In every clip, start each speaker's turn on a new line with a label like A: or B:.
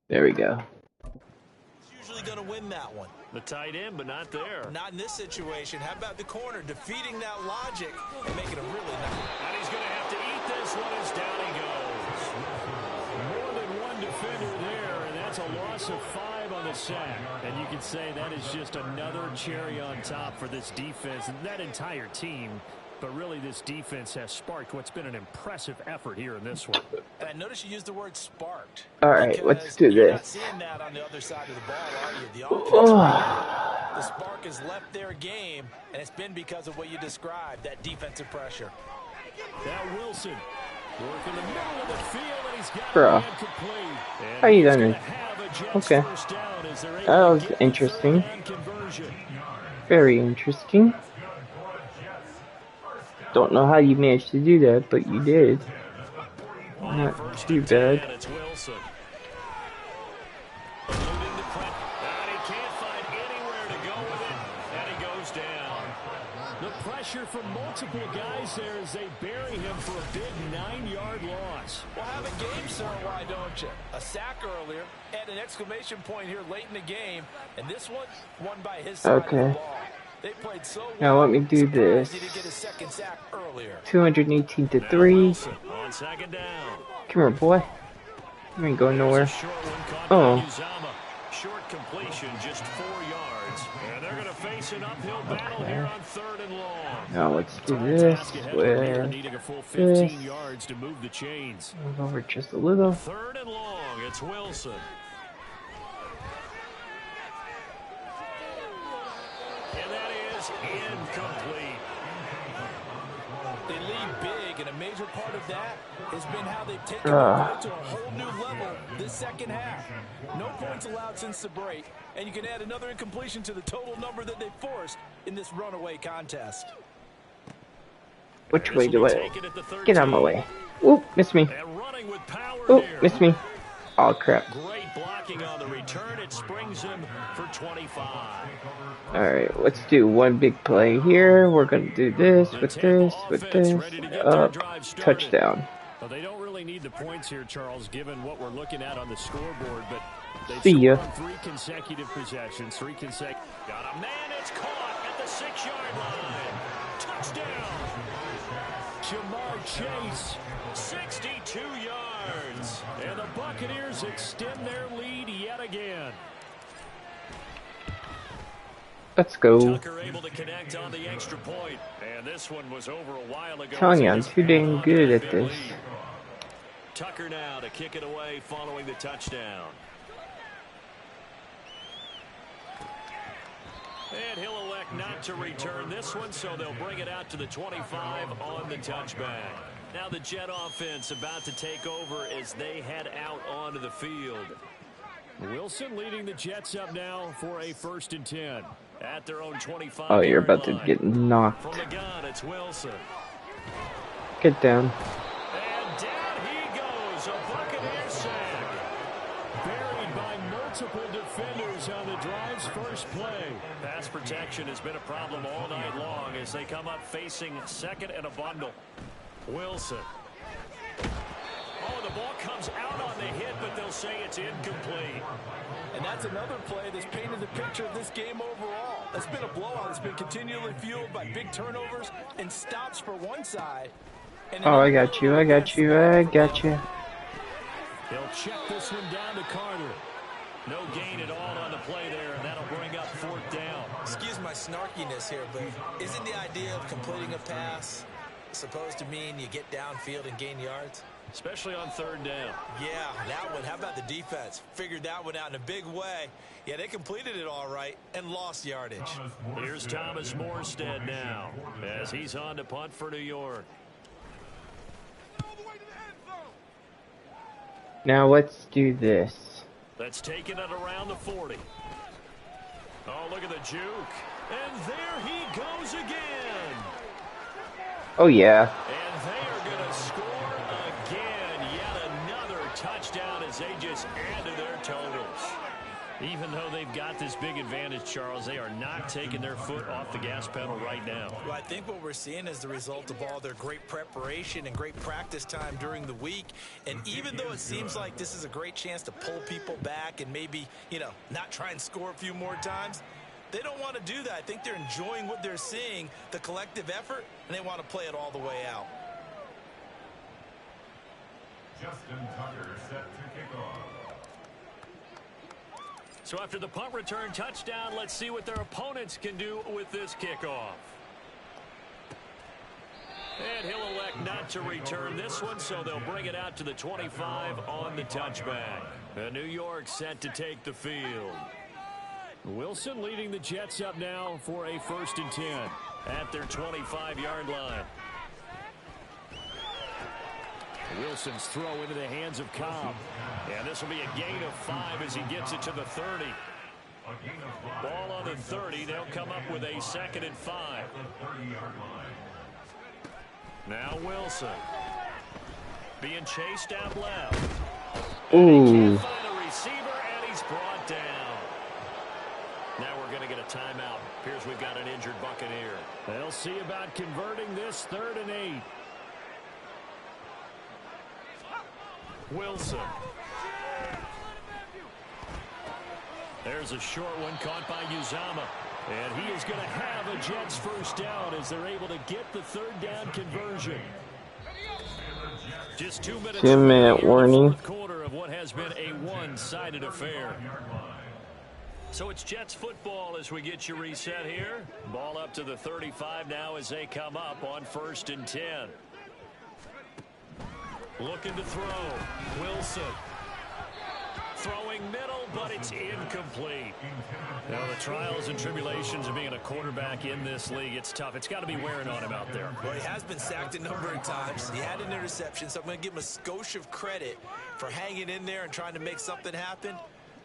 A: There we go.
B: Usually going to win that one.
C: The tight end, but not there.
B: Not in this situation. How about the corner defeating that logic and making a really nice.
C: And he's going to have to eat this one as down he goes. More than one defender there, and that's a loss of 5 on the sack. And you can say that is just another cherry on top for this defense and that entire team. But really, this defense has sparked what's been an impressive effort here in this one.
B: And I notice you used the word sparked.
A: All right, let's do
B: you're
A: this.
B: Not seeing that on the other side of the ball, are you? The offense, the spark has left their game, and it's been because of what you described, that defensive pressure.
C: Now Wilson working the middle of the field, and he's got
A: Bro, how you done it? Okay, that was interesting. Very interesting. Don't know how you managed to do that, but you did. Not too bad.
C: The pressure from multiple guys there as they bury him for a big 9-yard loss.
B: Well, have a game, sir, why don't you? A sack earlier, and an exclamation point here late in the game, and this one won by his side of the ball. They played so well.
A: Now let me do this. 218 to 3. Come here, boy. You ain't going nowhere. Oh.
C: Short completion, just 4 yards. And they're going to face an uphill battle here on 3rd and long.
A: Now let's do this with
C: needing a full 15 yards to move the chains.
A: Move over just a little.
C: 3rd and long, it's Wilson. And that is incomplete.
B: They lead big, and a major part of that has been how they've taken it to a whole new level this second half. No points allowed since the break, and you can add another incompletion to the total number that they forced in this runaway contest.
A: Which way do I? Get out of my way. Oop, miss me. Oop, miss me. Oh, crap.
C: Great blocking on the return. It springs him for 25.
A: Alright, let's do one big play here. We're going to do this with this, with this. Touchdown.
C: Well, they don't really need the points here, Charles, given what we're looking at on the scoreboard, but they've
A: See ya.
C: scored 3 consecutive possessions, 3 consecutive. Got a man, it's caught at the 6-yard line. Touchdown. Jamar Chase, 62 yards. And the Buccaneers extend their lead yet again.
A: Let's go.
C: Tucker able to connect on the extra point. And this one was over a while ago.
A: Telling you, I'm too dang good at this.
C: Tucker now to kick it away following the touchdown. And he'll elect not to return this one, so they'll bring it out to the 25 on the touchback. Now the Jet offense about to take over as they head out onto the field. Wilson leading the Jets up now for a 1st and 10 at their own 25.
A: Oh, you're about to get knocked.
C: From the gun, it's Wilson.
A: Get down.
C: And down he goes. A Buccaneer sack. Buried by multiple defenders on the drive's first play. Pass protection has been a problem all night long as they come up facing 2nd and a bundle. Wilson. Oh, the ball comes out on the hit, but they'll say it's incomplete.
B: And that's another play that's painted the picture of this game overall. It's been a blowout. It's been continually fueled by big turnovers and stops for one side.
A: Oh, I got you. I got you. I got you.
C: They'll check this one down to Carter. No gain at all on the play there, and that'll bring up 4th down.
B: Excuse my snarkiness here, but isn't the idea of completing a pass supposed to mean you get downfield and gain yards?
C: Especially on 3rd down.
B: Yeah, that one. How about the defense? Figured that one out in a big way. Yeah, they completed it all right and lost yardage.
C: Here's Thomas Morstead now as he's on to punt for New York.
A: Now let's do this.
C: Let's take it at around the 40. Oh, look at the juke. And there he goes again.
A: Oh, yeah.
C: And they are going to score again. Yet another touchdown as they just add to their totals. Even though they've got this big advantage, Charles, they are not taking their foot off the gas pedal right now.
B: Well, I think what we're seeing is the result of all their great preparation and great practice time during the week. And even though it seems like this is a great chance to pull people back and maybe, you know, not try and score a few more times, they don't want to do that. I think they're enjoying what they're seeing, the collective effort, and they want to play it all the way out.
D: Justin Tucker set to kick off.
C: So after the punt return touchdown, let's see what their opponents can do with this kickoff. And he'll elect not to return this one, so they'll bring it out to the 25 on the touchback. New York set to take the field. Wilson leading the Jets up now for a 1st and 10 at their 25-yard line. Wilson's throw into the hands of Cobb. And this will be a gain of 5 as he gets it to the 30. Ball on the 30. They'll come up with a 2nd and 5. Now Wilson. Being chased out left.
A: Ooh.
C: Find a receiver, and he's brought down. Now we're going to get a timeout. Appears we've got an injured Buccaneer. They'll see about converting this 3rd and 8. Wilson. There's a short one caught by Uzama. And he is going to have a Jets 1st down as they're able to get the 3rd down conversion. Just 2 minutes.
A: 2-minute warning.
C: 4th quarter of what has been a one-sided affair. So it's Jets football as we get you reset here. Ball up to the 35 now as they come up on 1st and 10. Looking to throw. Wilson. Throwing middle, but it's incomplete. Now, the trials and tribulations of being a quarterback in this league, it's tough. It's got to be wearing on him out there.
B: Well, he has been sacked a number of times. He had an interception, so I'm going to give him a skosh of credit for hanging in there and trying to make something happen,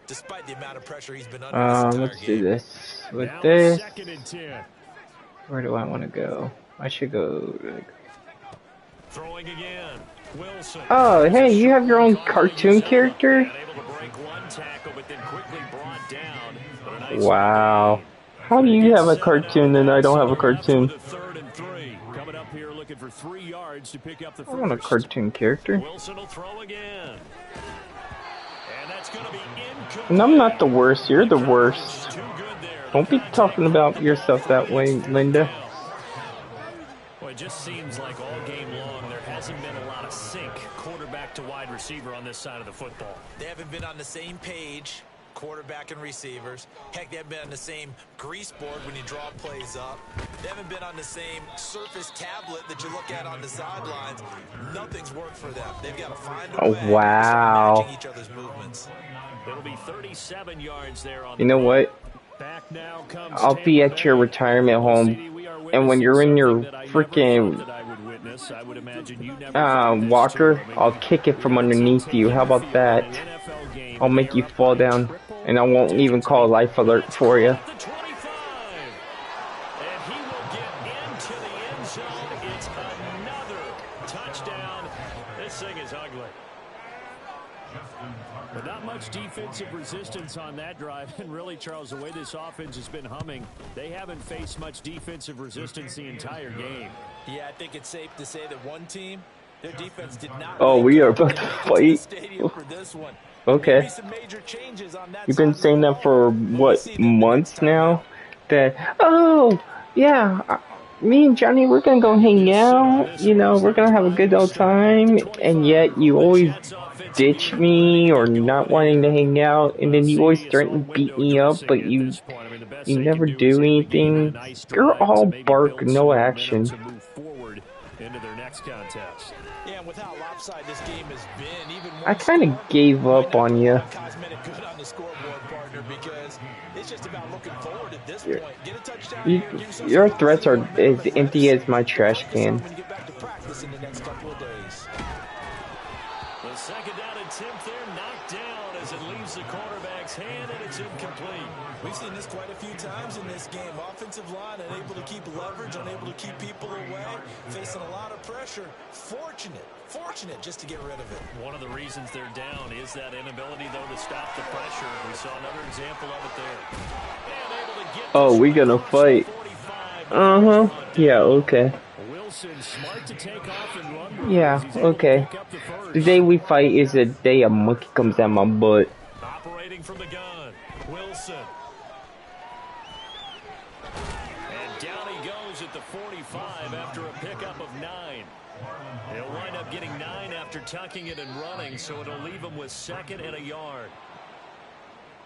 B: despite the amount of pressure he's been under this entire
A: Let's
B: game.
A: do this. With
C: Now
A: this,
C: 2nd and 10.
A: where do I want to go? I should go.
C: Throwing again. Wilson.
A: Oh, hey, you have your own cartoon character?
C: Able to break one tackle, but then quickly brought down. But a nice
A: Wow. How do you have a cartoon and I don't have a cartoon?
C: 3rd and 3. Coming up here looking for 3 yards to pick up the
A: I want a
C: first.
A: cartoon character.
C: Wilson will throw again. And that's going to be incomplete.
A: And I'm not the worst, you're the worst.
C: Too good there.
A: Don't be talking about yourself that way, Linda.
C: Well, it just seems like all game long there hasn't been a lot of sync quarterback to wide receiver on this side of the football.
B: They haven't been on the same page, quarterback and receivers. Heck, they haven't been on the same grease board when you draw plays up. They haven't been on the same surface tablet that you look at on the sidelines. Nothing's worked for them. They've got to find a way
A: Oh, wow.
B: to start matching each other's movements.
C: It'll be 37 yards there on
A: You know what?
C: back now comes
A: I'll be at your retirement home, and when you're in your freaking walker, I'll kick it from underneath you. How about that? I'll make you fall down, and I won't even call a life alert for you.
C: The 25. And he will get into the end zone. It's another touchdown. This thing is ugly. But not much defensive resistance on that drive. And really, Charles, the way this offense has been humming, they haven't faced much defensive resistance the entire game.
B: Yeah, I think it's safe to say that one team, their defense did not.
A: Oh, we are about to fight.
B: For this one.
A: Okay. You've been saying that for, what, months now? That, oh, yeah, me and Johnny, we're gonna go hang out, you know, we're gonna have a good old time, and yet you always ditch me or not wanting to hang out, and then you always threaten to beat me up, but you never do anything. You're all bark, no action.
B: Yeah, and with how lopsided this game has been, even
A: I kind of gave up on you.
B: cosmetic good on the scoreboard, partner, because it's just about looking forward at this point. Get a touchdown.
A: Your threats are as empty as my trash can.
B: When you get back to practice in the next couple of days.
C: The 2nd down attempt there knocked down as as it leaves the quarterback's hand, and it's incomplete.
B: We've seen this quite a few times in this game. Offensive line unable to keep leverage, unable to keep people away, facing a lot of pressure. Fortunate just to get rid of it.
C: One of the reasons they're down is that inability, though, to stop the pressure. We saw another example of it there. And able to get
A: Oh, we gonna fight. Yeah, okay.
C: Wilson smart to take off and run.
A: Yeah, okay. The day we fight is the day a monkey comes out my butt.
C: Operating from the gun, Wilson. And down he goes at the 45 after a pickup of 9. He'll wind up getting 9 after tucking it and running, so it'll leave him with 2nd and a yard.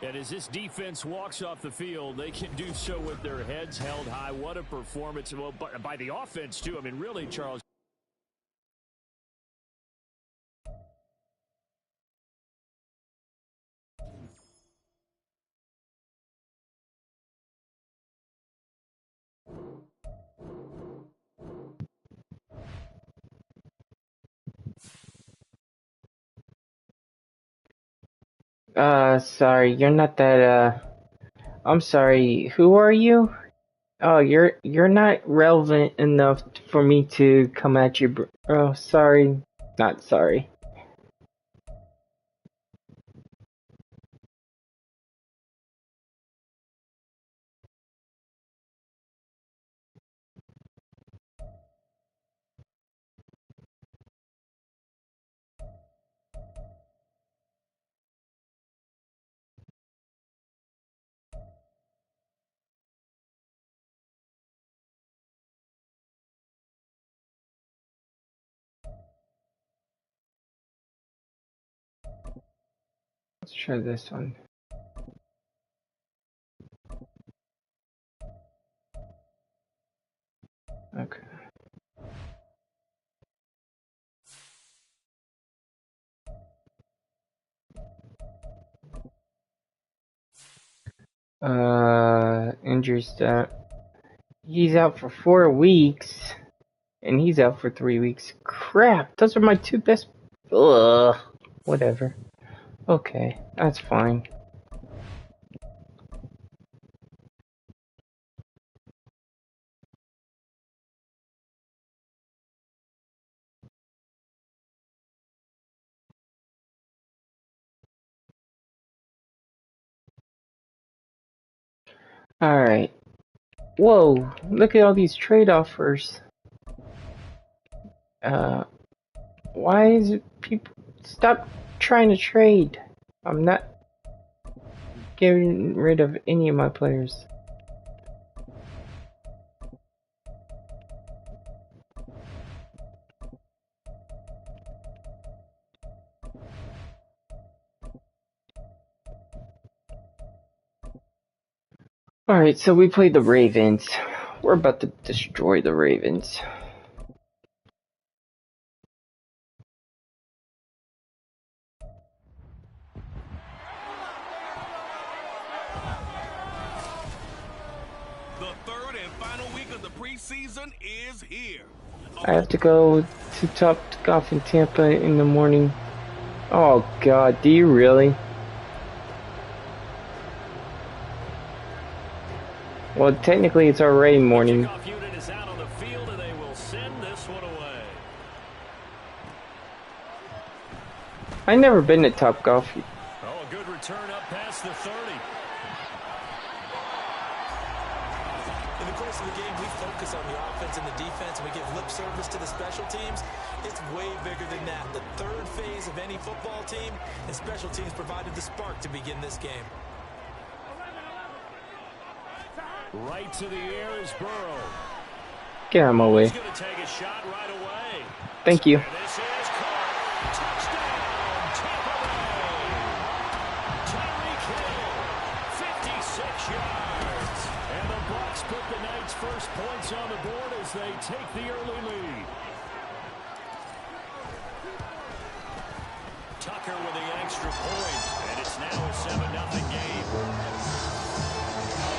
C: And as this defense walks off the field, they can do so with their heads held high. What a performance. Well, by the offense, too. I mean, really, Charles.
A: Sorry, you're not that, I'm sorry, who are you? Oh, you're not relevant enough for me to come at you, oh, sorry. Not sorry. Let's try this one. Okay. Injury stat. He's out for 4 weeks, and he's out for 3 weeks. Crap, those are my 2 best. Ugh. Whatever. Okay, that's fine. Alright. Whoa, look at all these trade offers. Why is it people stop trying to trade? I'm not getting rid of any of my players. Alright, so we played the Ravens. We're about to destroy the Ravens.
E: The third and final week of the preseason is here.
A: I have to go to Top Golf in Tampa in the morning. Oh god, do you really? Well, technically it's already morning. I've never been to Top Golf.
C: Oh, a good return up past the 30.
B: In the course of the game, we focus on the offense and the defense, and we give lip service to the special teams. It's way bigger than that. The third phase of any football team, and special teams provided the spark to begin this game.
C: Right to the air is Burrow.
A: Get out of my way.
C: He's going to take a shot right away.
A: Thank you.
C: And this is caught. Touchdown, Tampa Bay. Tyreek Hill, 56 yards. And the Bucs put the Knights' first points on the board as they take the early lead. Tucker with the extra point, and it's now a 7-0 game.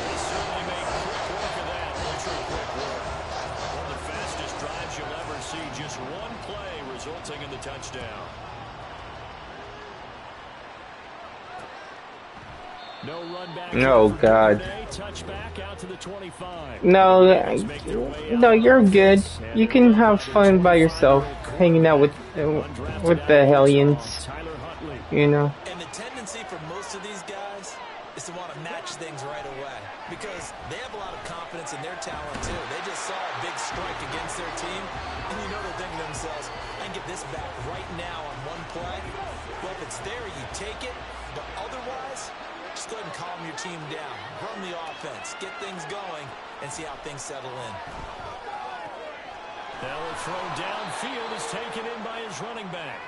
C: They certainly made quick work of that. Ultra-quick work. One of the fastest drives you'll ever see. Just one play resulting in the touchdown. No run back
A: Oh
C: for
A: God.
C: touchback out to the 25.
A: No, you're good. You can have fun by yourself, hanging out with the hellions. You know.
B: And the tendency for most of these guys is to want to match things right away because they have a lot of confidence in their talent too. They just saw a big strike against their team, and you know they're thinking to themselves, I can get this back right now on one play. Well, if it's there, you take it, but otherwise, just go ahead and calm your team down. Run the offense, get things going, and see how things settle in.
C: Now the throw downfield is taken in by his running back.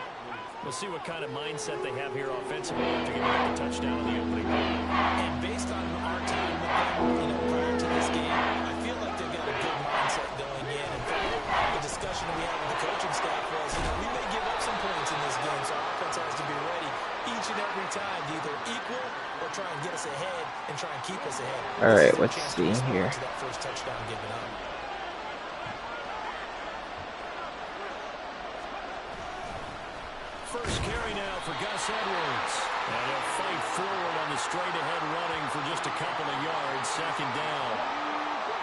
C: We'll see what kind of mindset they have here offensively after giving up a touchdown in the opening game.
B: And based on our time with them, prior to this game, I feel like they've got a good mindset going in. In fact, the discussion that we had with the coaching staff was, we may give up some points in this game, so our offense has to be ready each and every time to either equal or try and get us ahead and try and keep us ahead.
A: All right, let's see here.
B: That first touchdown given up.
C: First carry now for Gus Edwards. And he'll fight forward on the straight-ahead running for just a couple of yards. Second down.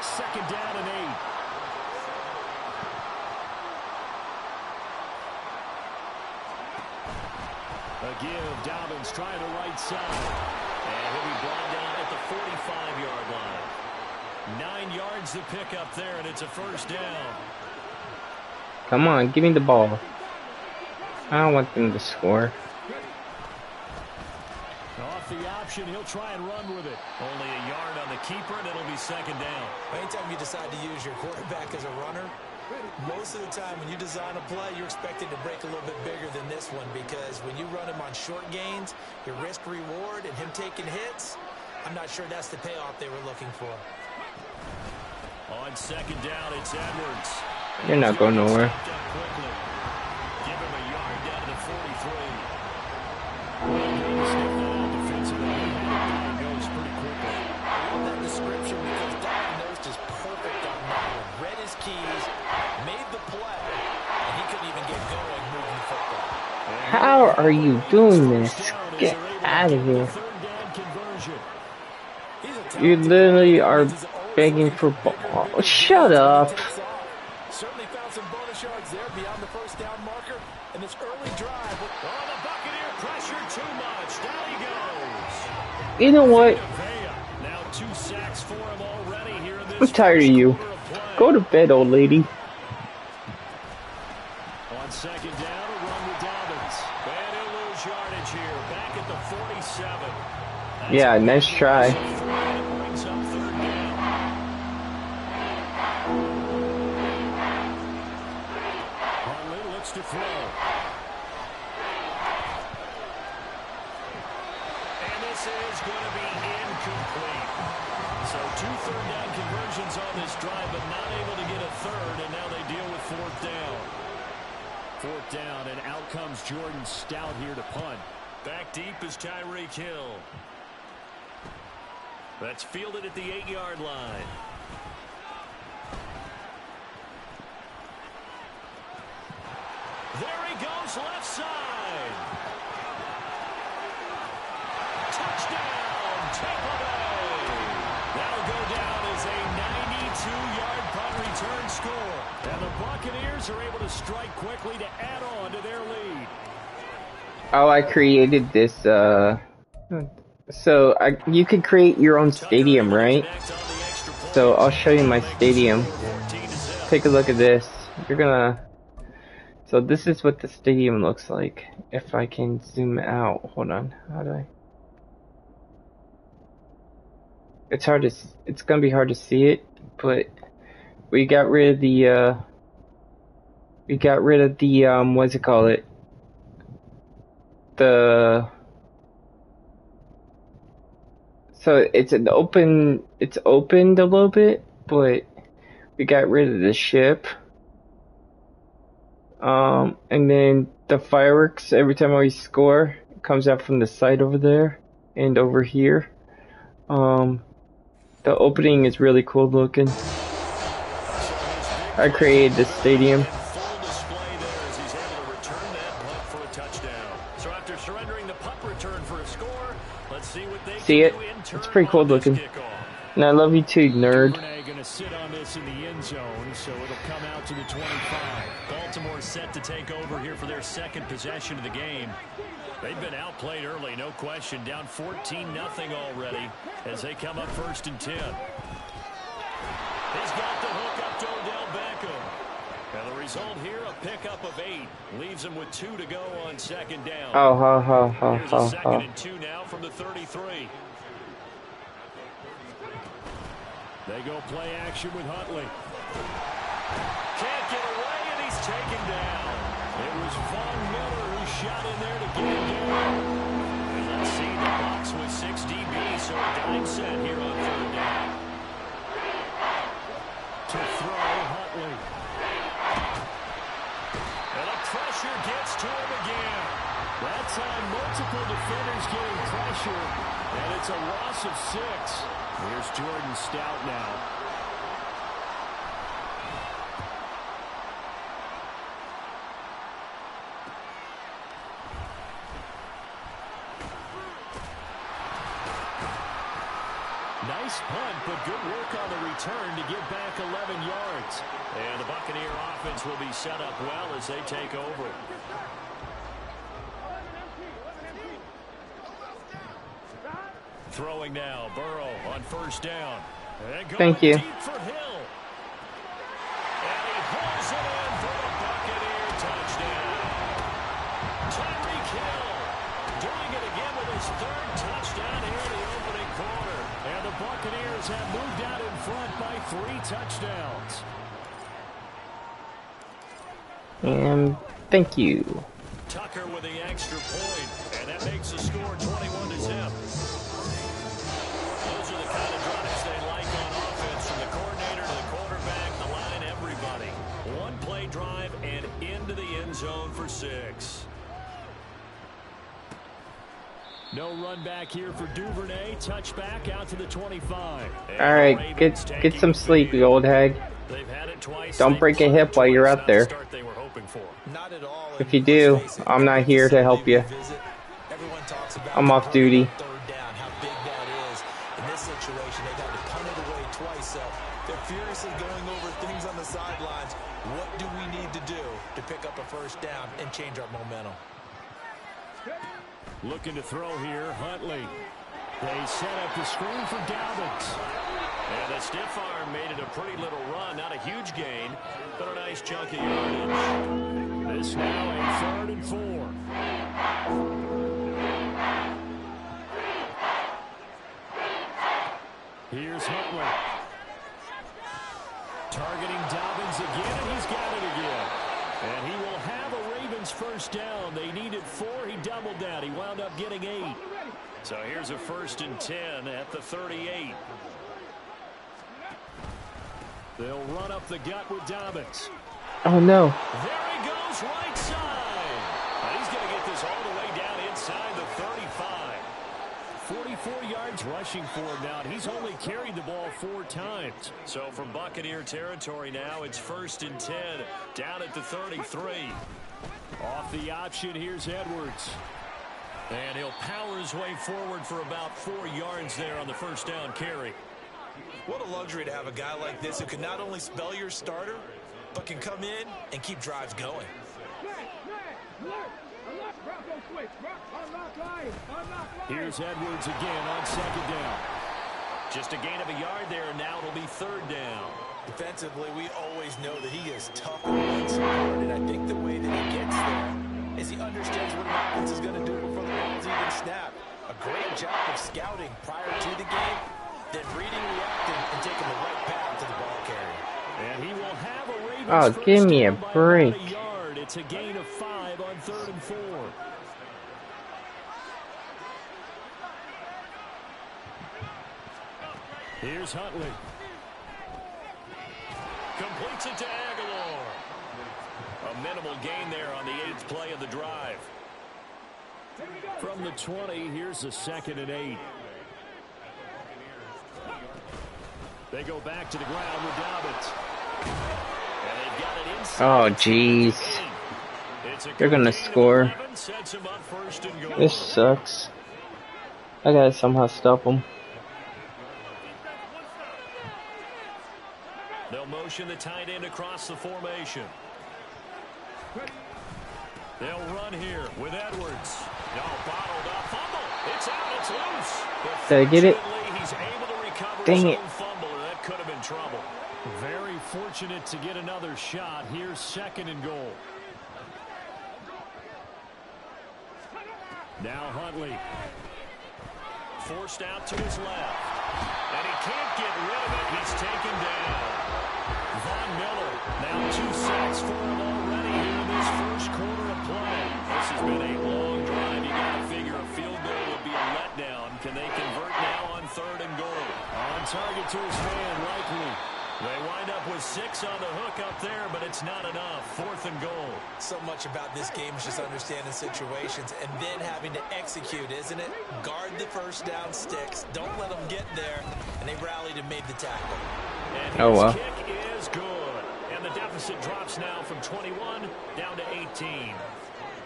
C: Second down and 8. A give. Dobbins trying the right side. And he'll be brought down at the 45-yard line. 9 yards to pick up there, and it's a first down.
A: Come on, give me the ball. I don't want them to score.
C: Off the option, he'll try and run with it. Only a yard on the keeper, and it'll be second down.
B: Anytime you decide to use your quarterback as a runner, most of the time when you design a play, you're expected to break a little bit bigger than this one because when you run him on short gains, your risk-reward and him taking hits, I'm not sure that's the payoff they were looking for.
C: On second down, it's Edwards.
A: You're not going nowhere.
C: Give him a yard down to the 43. Pretty quickly.
B: I love that description because diagnosed is perfect on that one. Read his keys, made the play, and he couldn't even get going moving the football.
A: How are you doing this? Get out of here. You literally are begging for ball. Shut up.
B: Certainly found some bonus yards there beyond the first down marker. And this early drive.
C: Oh, the Buccaneer pressure too much. Down he goes.
A: You know what?
C: Now 2 sacks for him already here in this.
A: I'm tired of you. Go to bed, old lady.
C: On second down, a run with Dobbins. And he'll lose yardage here. Back at the 47.
A: Yeah, nice try.
C: Brings up third down. Huntley looks to throw. And this is going to be incomplete. So 2 third-down conversions on this drive, but not able to get a third, and now they deal with fourth down. Fourth down, and out comes Jordan Stout here to punt. Back deep is Tyreek Hill. That's fielded at the 8-yard line. There he goes, left side. Touchdown, Tampa Bay. That'll go down as a 92-yard punt return score. And the Buccaneers are able to strike quickly to add on to their lead.
A: Oh, I created this, so you could create your own stadium, right? So I'll show you my stadium. Take a look at this. You're gonna... So this is what the stadium looks like. If I can zoom out. Hold on. How do I... It's hard to... It's gonna be hard to see it, but we got rid of the, what's it called? So it's opened a little bit, but we got rid of the ship. And then the fireworks, every time we score, it comes out from the side over there and over here. The opening is really cool looking. I created this stadium.
C: Full display there as he's able to return that punt for a touchdown. So after surrendering the punt return for a score, Let's see what they
A: See
C: can
A: it?
C: do in
A: It's pretty
C: turn
A: cool
C: on this
A: looking.
C: kickoff.
A: And I love you too, nerd.
C: Duvernay going to sit on this in the end zone, so it'll come out to the 25. Baltimore set to take over here for their second possession of the game. They've been outplayed early, no question. Down 14-0 already as they come up 1st and 10. He's got the hook up to Odell Beckham. And the result here, a pickup of 8. Leaves him with 2 to go on 2nd down. Here's a 2nd and 2 now from the 33. They go play action with Huntley. Can't get away, and he's taken down. It was Von Miller who shot in there to get him down. And let's see, the box with 6 DB, so a dime set here on 3rd down. To throw, Huntley. And the pressure gets to him again. That time, multiple defenders getting pressure, and it's a loss of 6. Here's Jordan Stout now. Nice punt, but good work on the return to get back 11 yards. And the Buccaneer offense will be set up well as they take over. Throwing now, Burrow on 1st down.
A: Thank you.
C: Deep for Hill. And he pulls it in for the Buccaneer touchdown. Tyreek Hill doing it again with his 3rd touchdown here in the opening quarter. And the Buccaneers have moved out in front by 3 touchdowns.
A: And thank you.
C: Tucker with the extra point, and that makes the score 21-0. Those are the kind of drives they like on offense, from the coordinator to the quarterback, the line, everybody. 1-play drive and into the end zone for 6. No run back here for Duvernay. Touchback out to the 25.
A: All right, get some sleep, you old hag.
C: They've had it twice.
A: Don't break a hip while you're out there.
B: Not at all.
A: If you do, I'm not here to help you.
B: Everyone talks about
A: I'm off duty.
B: 3rd down, how big that is. In this situation, they've had to punt it away twice, so they're furiously going over things on the sidelines. What do we need to do to pick up a 1st down and change our momentum?
C: Looking to throw here, Huntley. They set up the screen for Dobbins. And the stiff arm made it a pretty little run. Not a huge gain, but a nice chunk of yardage. This now a 3rd and 4. Here's Huntley. Targeting Dobbins again, and he's got it again. And he will have a Ravens 1st down. They needed 4. He doubled that. He wound up getting 8. So here's a 1st and 10 at the 38. They'll run up the gut with Dobbins.
A: Oh, no.
C: There he goes, right side. He's going to get this all the way down inside the 35. 44 yards rushing for him now, and he's only carried the ball 4 times. So from Buccaneer territory now, it's 1st and 10, down at the 33. Off the option, here's Edwards. And he'll power his way forward for about 4 yards there on the 1st down carry.
B: What a luxury to have a guy like this who can not only spell your starter, but can come in and keep drives going.
C: Here's Edwards again on 2nd down. Just a gain of a yard there, and now it'll be 3rd down.
B: Defensively, we always know that he is tough and smart, and I think the way that he gets there is he understands what an offense is going to do before the ball's even snapped. A great job of scouting prior to the game, then reading, reacting, and taking the right path to the ball carrier.
C: And he will have a Ravens
A: Oh, give me a break.
C: It's a gain of 5 on 3rd and 4. Here's Huntley. Completes it to Aguilar. A minimal gain there on the 8th play of the drive. From the 20, here's the 2nd and 8. They go back to the ground with Dobbins. And they've got it inside.
A: Oh, jeez. They're gonna score. This sucks. I gotta somehow stop him.
C: They'll motion the tight end across the formation. They'll run here with Edwards. No, bottled up. Fumble. It's out. It's loose. But
A: did I get it?
C: he's able to recover
A: Dang
C: his
A: it.
C: own fumble, or that could have been trouble. Very fortunate to get another shot. Here's 2nd and goal. Now Huntley. Forced out to his left. And he can't get rid of it. He's taken down. Von Miller. Now 2 sacks for him already here in this first quarter of play. This has been a long drive. You got to figure a field goal would be a letdown. Can they convert now on 3rd and goal? On target to his man, likely. They wind up with 6 on the hook up there, but it's not enough. 4th and goal.
B: So much about this game is just understanding situations and then having to execute, isn't it? Guard the first down sticks. Don't let them get there. And they rallied and made the tackle.
C: And his kick is good. And the deficit drops now from 21 down to 18.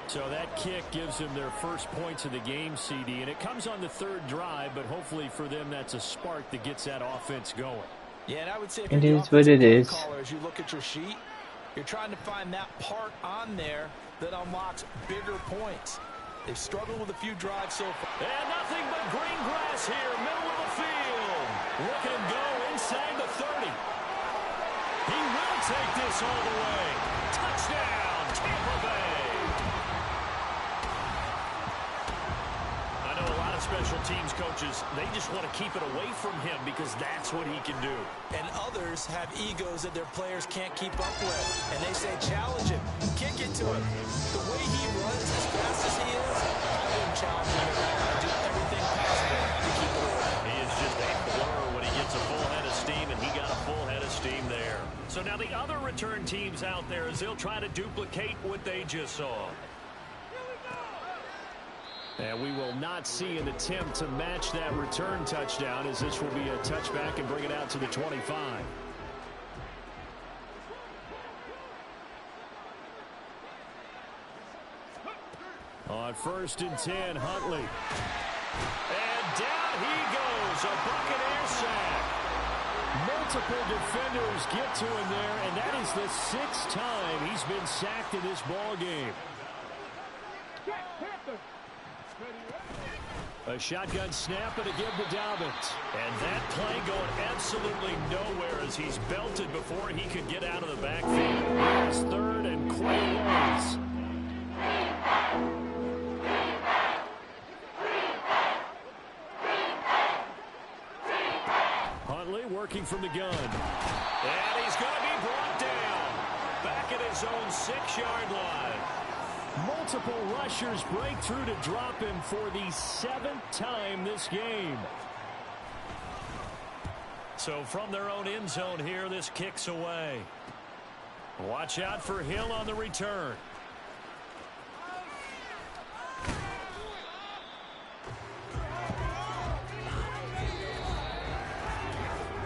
C: So that kick gives them their first points of the game, CD. And it comes on the 3rd drive, but hopefully for them that's a spark that gets that offense going.
B: Yeah, and I would say if
A: it
B: you're
A: is what it is.
B: Caller, as you look at your sheet, you're trying to find that part on there that unlocks bigger points. They've struggled with a few drives so far.
C: And nothing but green grass here, middle of the field. Look at him go inside the 30. He will take this all the way. Touchdown, Tampa Bay. I know a lot of special teams coaches, they just want to keep it away from him because that's what he can do.
B: And others have egos that their players can't keep up with. And they say, challenge him, kick it to him. The way he runs as fast as he is, I wouldn't challenge him at all. I do everything possible to keep it away.
C: He is just a blur when he gets a full head of steam, and he got a full head of steam there. So now the other return teams out there as they'll try to duplicate what they just saw. And we will not see an attempt to match that return touchdown, as this will be a touchback and bring it out to the 25. On 1st and 10, Huntley. And down he goes, a Buccaneer sack. Multiple defenders get to him there, and that is the 6th time he's been sacked in this ball game. A shotgun snap and a give to Dobbins. And that play going absolutely nowhere as he's belted before he could get out of the backfield. Here's 3rd and quite a ways. Huntley working from the gun. And he's going to be brought down. Back at his own 6-yard line. Multiple rushers break through to drop him for the 7th time this game. So from their own end zone here, this kicks away. Watch out for Hill on the return.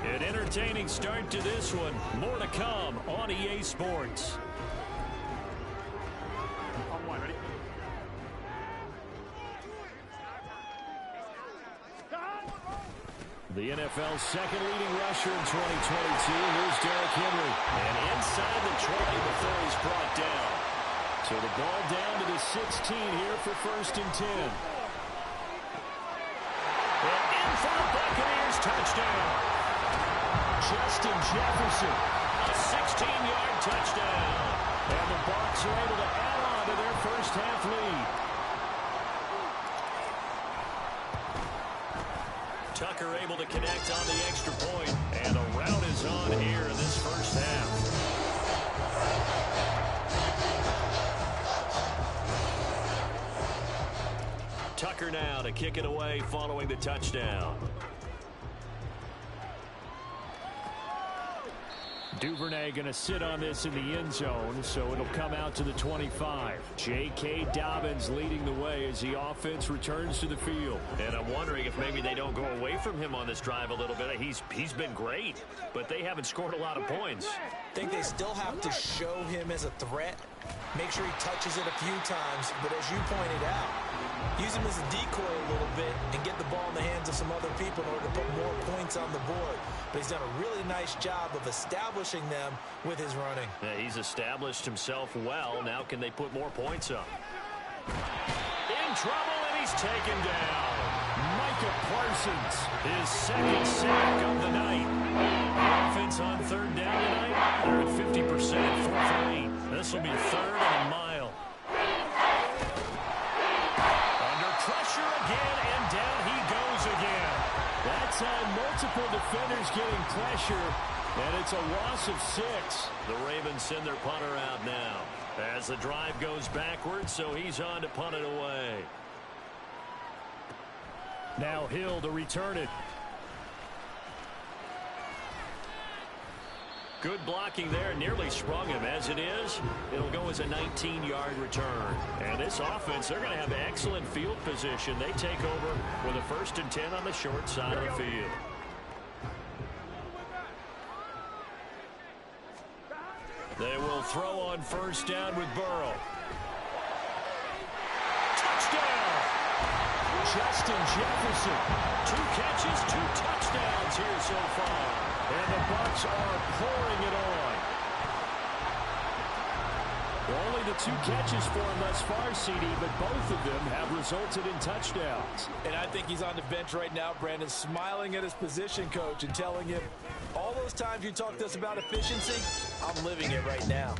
C: An entertaining start to this one. More to come on EA Sports. The NFL's 2nd leading rusher in 2022. Here's Derrick Henry. And inside the 20 before he's brought down. So the ball down to the 16 here for 1st and 10. And in for the Buccaneers touchdown. Justin Jefferson. A 16-yard touchdown. And the Bucs are able to add on to their first half lead. Tucker able to connect on the extra point, and a route is on here in this first half. Tucker now to kick it away following the touchdown. Duvernay going to sit on this in the end zone, so it'll come out to the 25. J.K. Dobbins leading the way as the offense returns to the field. And I'm wondering if maybe they don't go away from him on this drive a little bit. He's been great, but they haven't scored a lot of points.
B: I think they still have to show him as a threat. Make sure he touches it a few times, but as you pointed out, Use him as a decoy a little bit and get the ball in the hands of some other people in order to put more points on the board. But he's done a really nice job of establishing them with his running.
C: Yeah, he's established himself well. Now can they put more points up? In trouble, and he's taken down. Micah Parsons, his second sack of the night. Offense on third down tonight. They're at 50%, 4 for 8. This will be third and a mile. Under pressure again, and down he goes again. That time, multiple defenders getting pressure, and it's a loss of 6. The Ravens send their punter out now as the drive goes backwards, so he's on to punt it away. Now Hill to return it. Good blocking there, nearly sprung him. As it is, it'll go as a 19-yard return. And this offense, they're going to have excellent field position. They take over with a 1st and 10 on the short side of the field. They will throw on 1st down with Burrow. Touchdown! Justin Jefferson. 2 catches, 2 touchdowns here so far. And the Bucs are pouring it on. Only the 2 catches for him thus far, CD, but both of them have resulted in touchdowns.
B: And I think he's on the bench right now, Brandon, smiling at his position coach and telling him, all those times you talked to us about efficiency, I'm living it right now.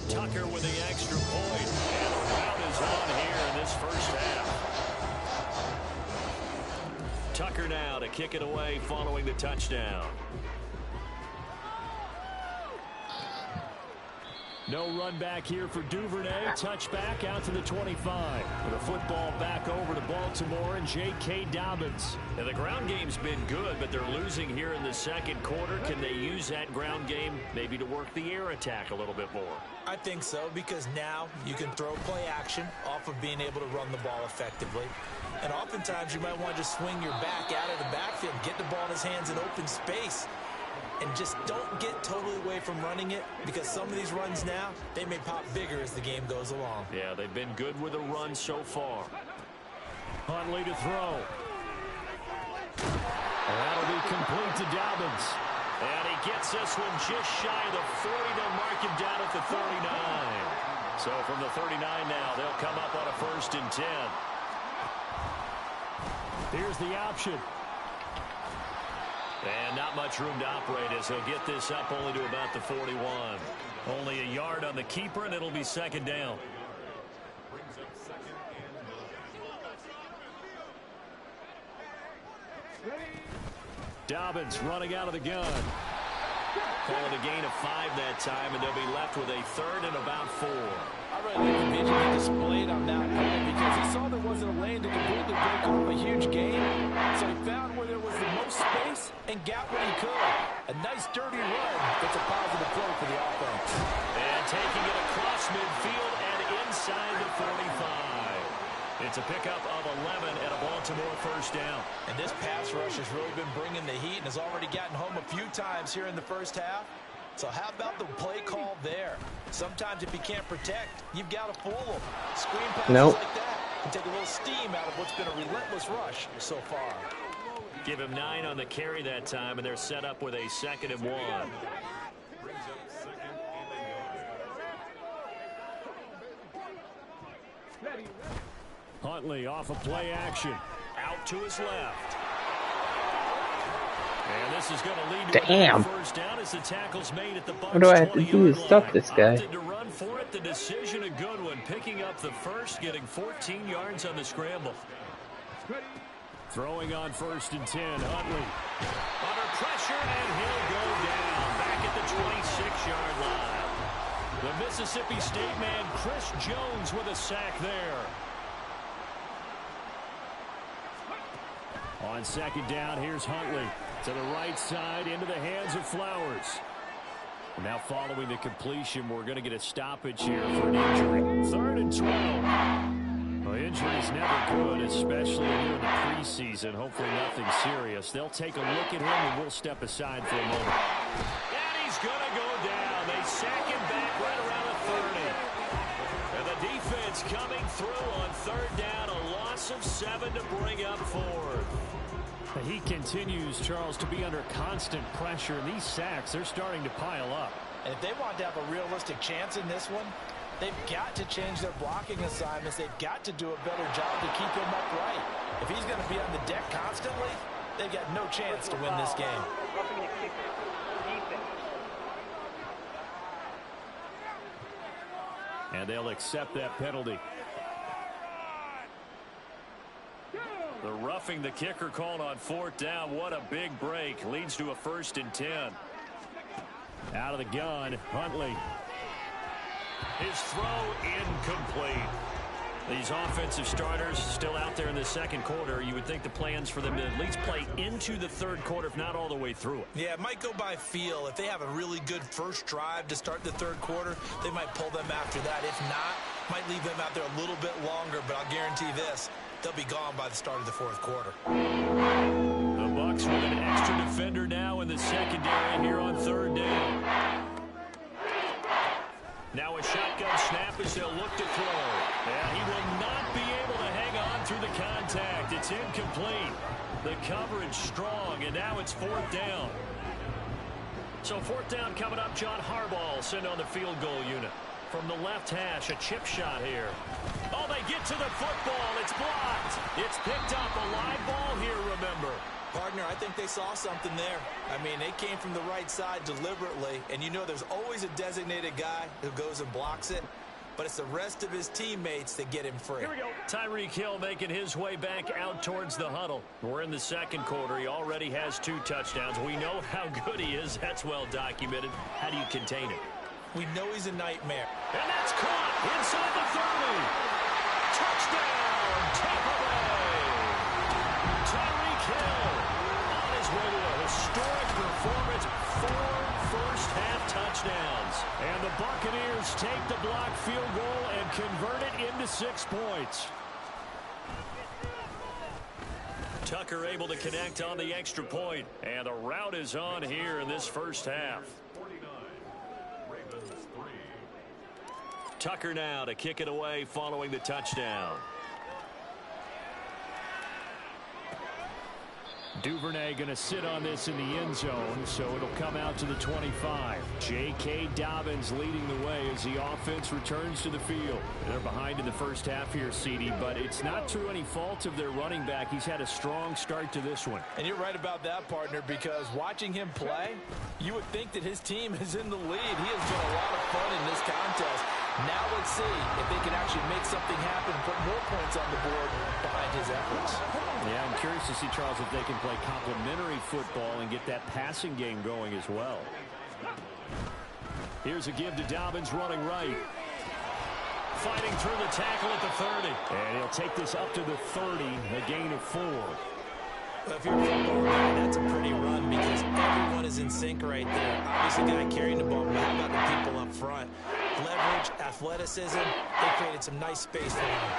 C: Tucker with the extra point. And the route is on here in this first half. Tucker now to kick it away following the touchdown. No run back here for Duvernay. Touchback out to the 25. With the football back over to Baltimore and J.K. Dobbins. And the ground game's been good, but they're losing here in the second quarter. Can they use that ground game maybe to work the air attack a little bit more?
B: I think so, because now you can throw play action off of being able to run the ball effectively. And oftentimes you might want to just swing your back out of the backfield, get the ball in his hands in open space. And just don't get totally away from running it, because some of these runs now, they may pop bigger as the game goes along.
C: Yeah, they've been good with a run so far. Huntley to throw. That'll be complete to Dobbins. And he gets this one just shy of the 40. They'll mark him down at the 39. So from the 39 now, they'll come up on a 1st and 10. Here's the option. And not much room to operate as he'll get this up only to about the 41. Only a yard on the keeper, and it'll be 2nd down. Dobbins running out of the gun. Calling a gain of 5 that time, and they'll be left with a 3rd and about 4.
B: I really like the vision he displayed on that play, because he saw there wasn't a lane to completely break up a huge gain. So he found where there was the most space and got what he could. A nice dirty run. That's a positive play for the offense.
C: And taking it across midfield and inside the 45. It's a pickup of 11 and a Baltimore 1st down.
B: And this pass rush has really been bringing the heat and has already gotten home a few times here in the first half. So how about the play call there? Sometimes if you can't protect, you've got to fool them. Screen passes like that can take a little steam out of what's been a relentless rush so far.
C: Give him 9 on the carry that time, and they're set up with a 2nd and 1. Huntley off of play action. Out to his left. And this is going to lead to a 1st down as the tackle's made at the Bucs.
A: What do I have to do to stop this guy?
C: To run for it, the decision a good one. Picking up the 1st, getting 14 yards on the scramble. Throwing on 1st and 10, Huntley. Under pressure, and he'll go down. Back at the 26-yard line. The Mississippi State man, Chris Jones, with a sack there. On 2nd down, here's Huntley. To the right side, into the hands of Flowers. Now following the completion, we're going to get a stoppage here for an injury. 3rd and 12. Well, injury's never good, especially here in the preseason. Hopefully nothing serious. They'll take a look at him, and we'll step aside for a moment. And he's going to go down. They sack him back right around the 30. And the defense coming through on 3rd down. A loss loss of 7 to bring up fourth.
F: He continues, Charles, to be under constant pressure. And these sacks, they're starting to pile up.
B: And if they want to have a realistic chance in this one, they've got to change their blocking assignments. They've got to do a better job to keep him upright. If he's going to be on the deck constantly, they've got no chance to win this game.
F: And they'll accept that penalty.
C: The roughing the kicker called on 4th down. What a big break. Leads to a 1st and 10.
F: Out of the gun, Huntley.
C: His throw incomplete. These offensive starters still out there in the second quarter. You would think the plans for them to at least play into the third quarter, if not all the way through it.
B: Yeah, it might go by feel. If they have a really good first drive to start the third quarter, they might pull them after that. If not, might leave them out there a little bit longer, but I'll guarantee this, they'll be gone by the start of the fourth quarter.
C: The Bucs with an extra defender now in the secondary here on 3rd down. Now a shotgun snap as they'll look to throw. And he will not be able to hang on through the contact. It's incomplete. The coverage strong, and now it's 4th down. So 4th down coming up. John Harbaugh sent on the field goal unit. From the left hash, a chip shot here. Oh, they get to the football. It's blocked. It's picked up. A live ball here, remember.
B: Partner, I think they saw something there. I mean, they came from the right side deliberately, and you know there's always a designated guy who goes and blocks it, but it's the rest of his teammates that get him free.
C: Here we go. Tyreek Hill making his way back out towards the huddle. We're in the second quarter. He already has 2 touchdowns. We know how good he is. That's well documented. How do you contain it?
B: We know he's a nightmare.
C: And that's caught inside the 30. Touchdown, Tampa Bay. Tyreek Hill on his way to a historic performance. 4 first-half touchdowns. And the Buccaneers take the block field goal and convert it into 6 points. Tucker able to connect on the extra point. And the route is on here in this first half. Tucker now to kick it away following the touchdown.
F: Duvernay going to sit on this in the end zone, so it'll come out to the 25. J.K. Dobbins leading the way as the offense returns to the field. They're behind in the first half here, CD, but it's not through any fault of their running back. He's had a strong start to this one.
B: And you're right about that, partner, because watching him play, you would think that his team is in the lead. He has been a lot of fun in this contest. Now let's see if they can actually make something happen, put more points on the board behind his efforts.
F: Yeah, I'm curious to see, Charles, if they can play complementary football and get that passing game going as well.
C: Here's a give to Dobbins running right. Fighting through the tackle at the 30.
F: And he'll take this up to the 30, a gain of 4.
B: Well, if you're a football guy, that's a pretty run because everyone is in sync right there. Obviously, the guy carrying the ball, but how about the people up front? Leverage, athleticism, they created some nice space for him.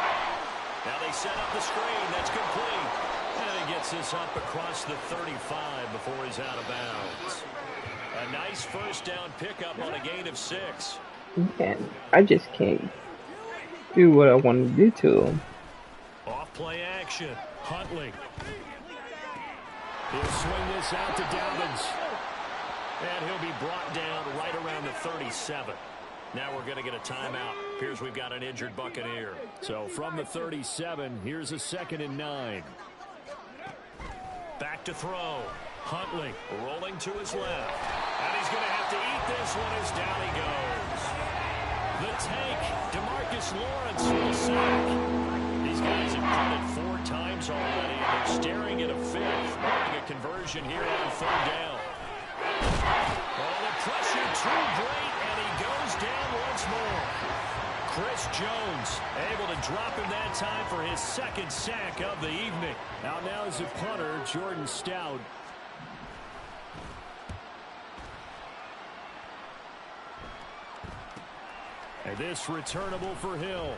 C: Now they set up the screen. That's complete. And he gets this up across the 35 before he's out of bounds. A nice first down pickup on a gain of 6.
A: I just can't do what I want to do to him.
C: Off play action.
F: Huntley. He'll swing this out to Dobbins.
C: And he'll be brought down right around the 37. Now we're going to get a timeout. Appears we've got an injured Buccaneer.
F: So from the 37, here's a 2nd and 9.
C: Back to throw.
F: Huntley
C: rolling to his left. And he's going to have to eat this one as down he goes. The tank, DeMarcus Lawrence will sack. These guys have punted 4 times already, and they're staring at a 5th. Wanting a conversion here on 3rd down. Oh, the pressure too great, and he goes down once more. Chris Jones able to drop him that time for his 2nd sack of the evening.
F: Now is the punter, Jordan Stout. And this returnable for Hill.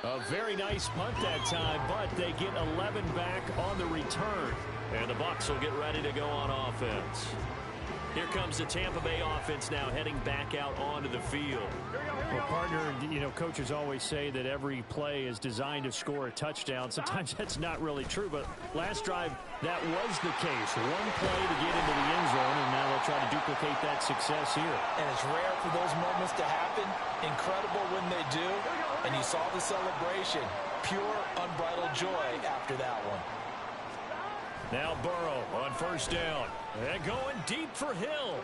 F: A very nice punt that time, but they get 11 back on the return.
C: And the Bucs will get ready to go on offense.
F: Here comes the Tampa Bay offense now heading back out onto the field.
C: Well, partner, coaches always say that every play is designed to score a touchdown. Sometimes that's not really true, but last drive, that was the case. One play to get into the end zone, and now they'll try to duplicate that success here.
B: And it's rare for those moments to happen. Incredible when they do. And you saw the celebration. Pure, unbridled joy after that one.
C: Now Burrow on first down. And going deep for Hill.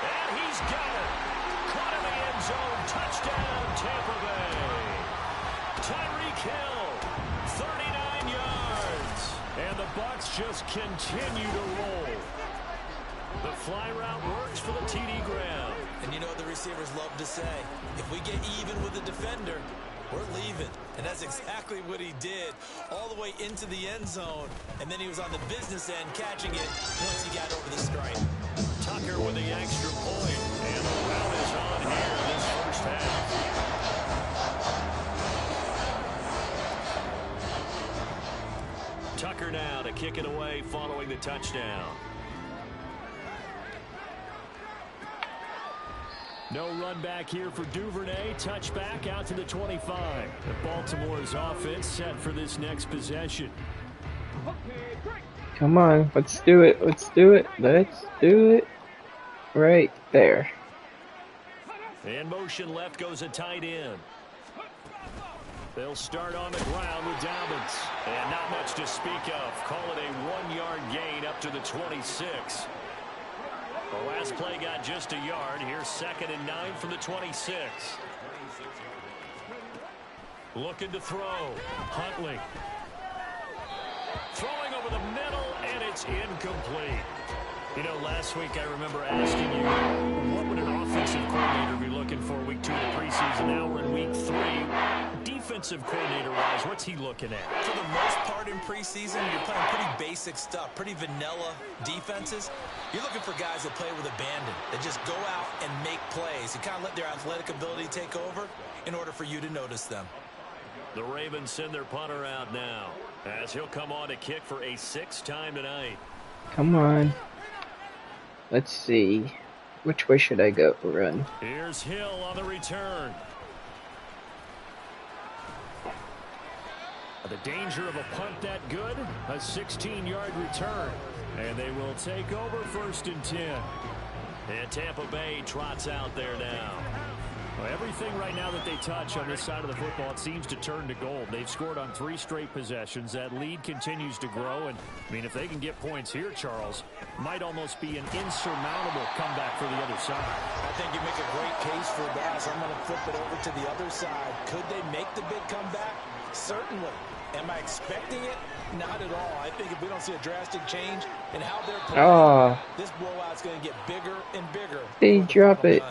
C: And he's got it. Caught in the end zone. Touchdown, Tampa Bay. Tyreek Hill, 39 yards. And the Bucs just continue to roll. The fly route works for the TD Graham.
B: And you know what the receivers love to say? If we get even with the defender, we're leaving. And that's exactly what he did all the way into the end zone. And then he was on the business end catching it once he got over the stripe.
C: Tucker with the extra point. And the route is on here in this first half.
F: Tucker now to kick it away following the touchdown.
C: No run back here for Duvernay. Touchback out to the 25. The Baltimore's offense set for this next possession.
A: Come on, let's do it. Let's do it. Let's do it. Right there.
F: In motion left goes a tight end.
C: They'll start on the ground with Dobbins.
F: And not much to speak of. Call it a 1-yard gain up to the 26. The last play got just a yard. Here's 2nd and 9 from the 26.
C: Looking to throw. Huntley. Throwing over the middle, and it's incomplete.
F: You know, last week I remember asking you, what would an offensive coordinator be looking for week 2 of the preseason? Now we're in week 3. Defensive coordinator-wise, what's he looking at?
B: For the most part in preseason, you're playing pretty basic stuff, pretty vanilla defenses. You're looking for guys that play with abandon, that just go out and make plays. You kind of let their athletic ability take over in order for you to notice them.
F: The Ravens send their punter out now, as he'll come on to kick for a 6th time tonight.
A: Come on. Let's see. Which way should I go? Run.
C: Here's Hill on the return. The danger of a punt that good? A 16-yard return. And they will take over 1st and 10.
F: And Tampa Bay trots out there now.
C: Well, everything right now that they touch on this side of the football, it seems to turn to gold. They've scored on 3 straight possessions. That lead continues to grow. And, I mean, if they can get points here, Charles, might almost be an insurmountable comeback for the other side.
B: I think you make a great case for that. So I'm going to flip it over to the other side. Could they make the big comeback? Certainly. Am I expecting it? Not at all. I think if we don't see a drastic change in how they're playing, this blowout's going to get bigger and bigger.
A: They drop it.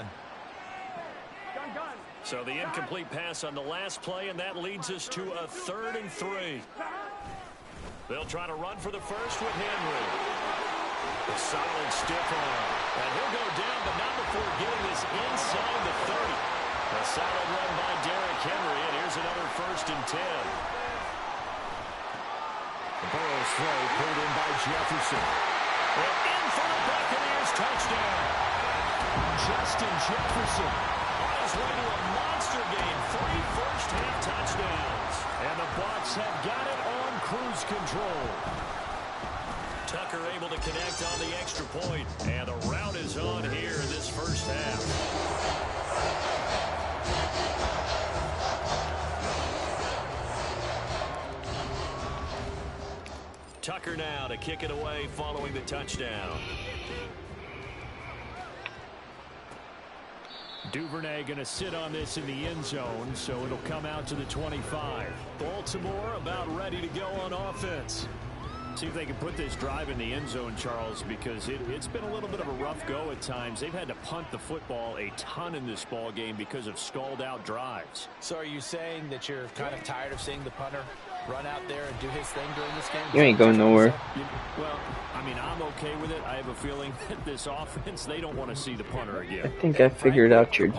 F: So the incomplete pass on the last play, and that leads us to a 3rd and 3. They'll try to run for the first with Henry. A solid stiff arm. And he'll go down, but not before getting this inside the 30. A solid run by Derrick Henry, and here's another 1st and 10.
C: Burrow's throw pulled in by Jefferson.
F: And in for the Buccaneers touchdown.
C: Justin Jefferson
F: On his way to a monster game. 3 first-half touchdowns.
C: And the Bucs have got it on cruise control.
F: Tucker able to connect on the extra point. And the route is on here in this first half. Tucker now to kick it away following the touchdown.
C: Duvernay going to sit on this in the end zone, so it'll come out to the 25. Baltimore about ready to go on offense. See if they can put this drive in the end zone, Charles, because it's been a little bit of a rough go at times. They've had to punt the football a ton in this ball game because of stalled-out drives.
B: So are you saying that you're kind of tired of seeing the punter run out there and do his thing during this game?
A: You ain't going nowhere.
C: Well, I mean, I'm okay with it. I have a feeling that this offense, they don't want to see the punter
A: I
C: again.
A: think I figured out your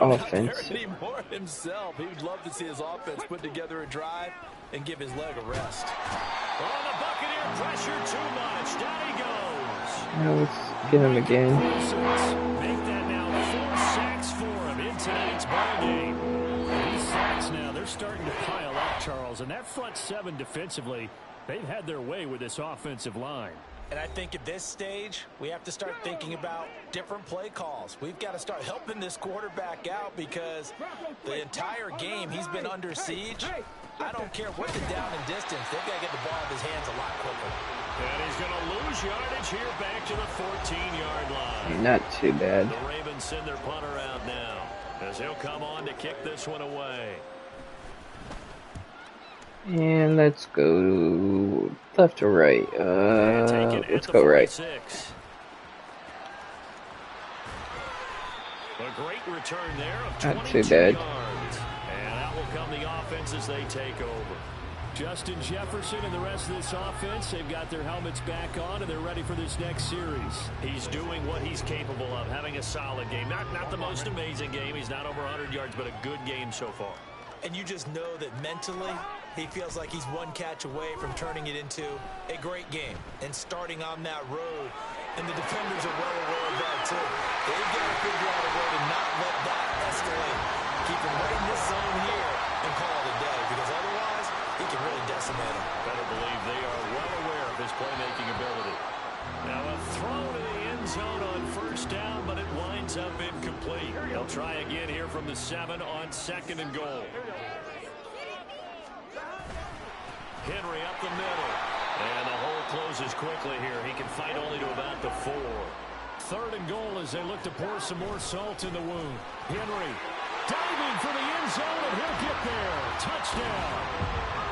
A: offense.
B: Anymore himself. He would love to see his offense put together a drive and give his leg a rest.
F: Oh, the Buccaneer pressure too much. Down he goes.
A: Now it's Get him again.
F: Make that now 4 sacks for him in tonight's ball game. These sacks now, they're starting to pile up, Charles. And that front seven defensively, they've had their way with this offensive line.
B: And I think at this stage, we have to start thinking about different play calls. We've got to start helping this quarterback out because the entire game he's been under siege. I don't care what the down and distance. They've got to get the ball in his hands a lot quicker.
F: And he's going to lose yardage here back to the 14-yard line.
A: Not too bad.
F: The Ravens send their punter out now as he'll come on to kick this one away.
A: And let's go left or right. Let's go right.
F: A great return there of
A: Not
F: 22
A: too bad.
F: yards. And out will come the offense as they take over. Justin Jefferson and the rest of this offense, they've got their helmets back on and they're ready for this next series. He's doing what he's capable of, having a solid game. Not the most amazing game. He's not over 100 yards, but a good game so far.
B: And you just know that mentally, he feels like he's one catch away from turning it into a great game and starting on that road. And the defenders are well aware of that, too. They've got to figure out a way to not let that escalate. Keep him right in this zone here and call it a day, because otherwise, he can really decimate him.
F: Better believe they are well aware of his playmaking ability. Now a throw to the end zone on first down, but it winds up incomplete. They'll try again here from the 7 on 2nd and goal. Henry up the middle. And the hole closes quickly here. He can fight only to about the 4. 3rd and goal as they look to pour some more salt in the wound. Henry diving for the end zone, and he'll get there. Touchdown.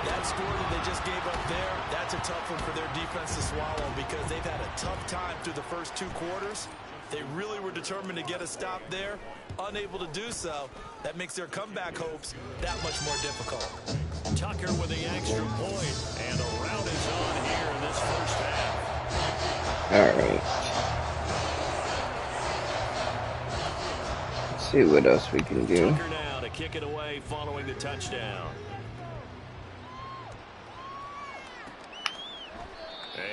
B: That score that they just gave up there, that's a tough one for their defense to swallow because they've had a tough time through the first 2 quarters. They really were determined to get a stop there. Unable to do so, that makes their comeback hopes that much more difficult.
F: Tucker with the extra point, and a rout is on here in this first half.
A: All right. Let's see what else we can do.
F: Tucker now to kick it away following the touchdown.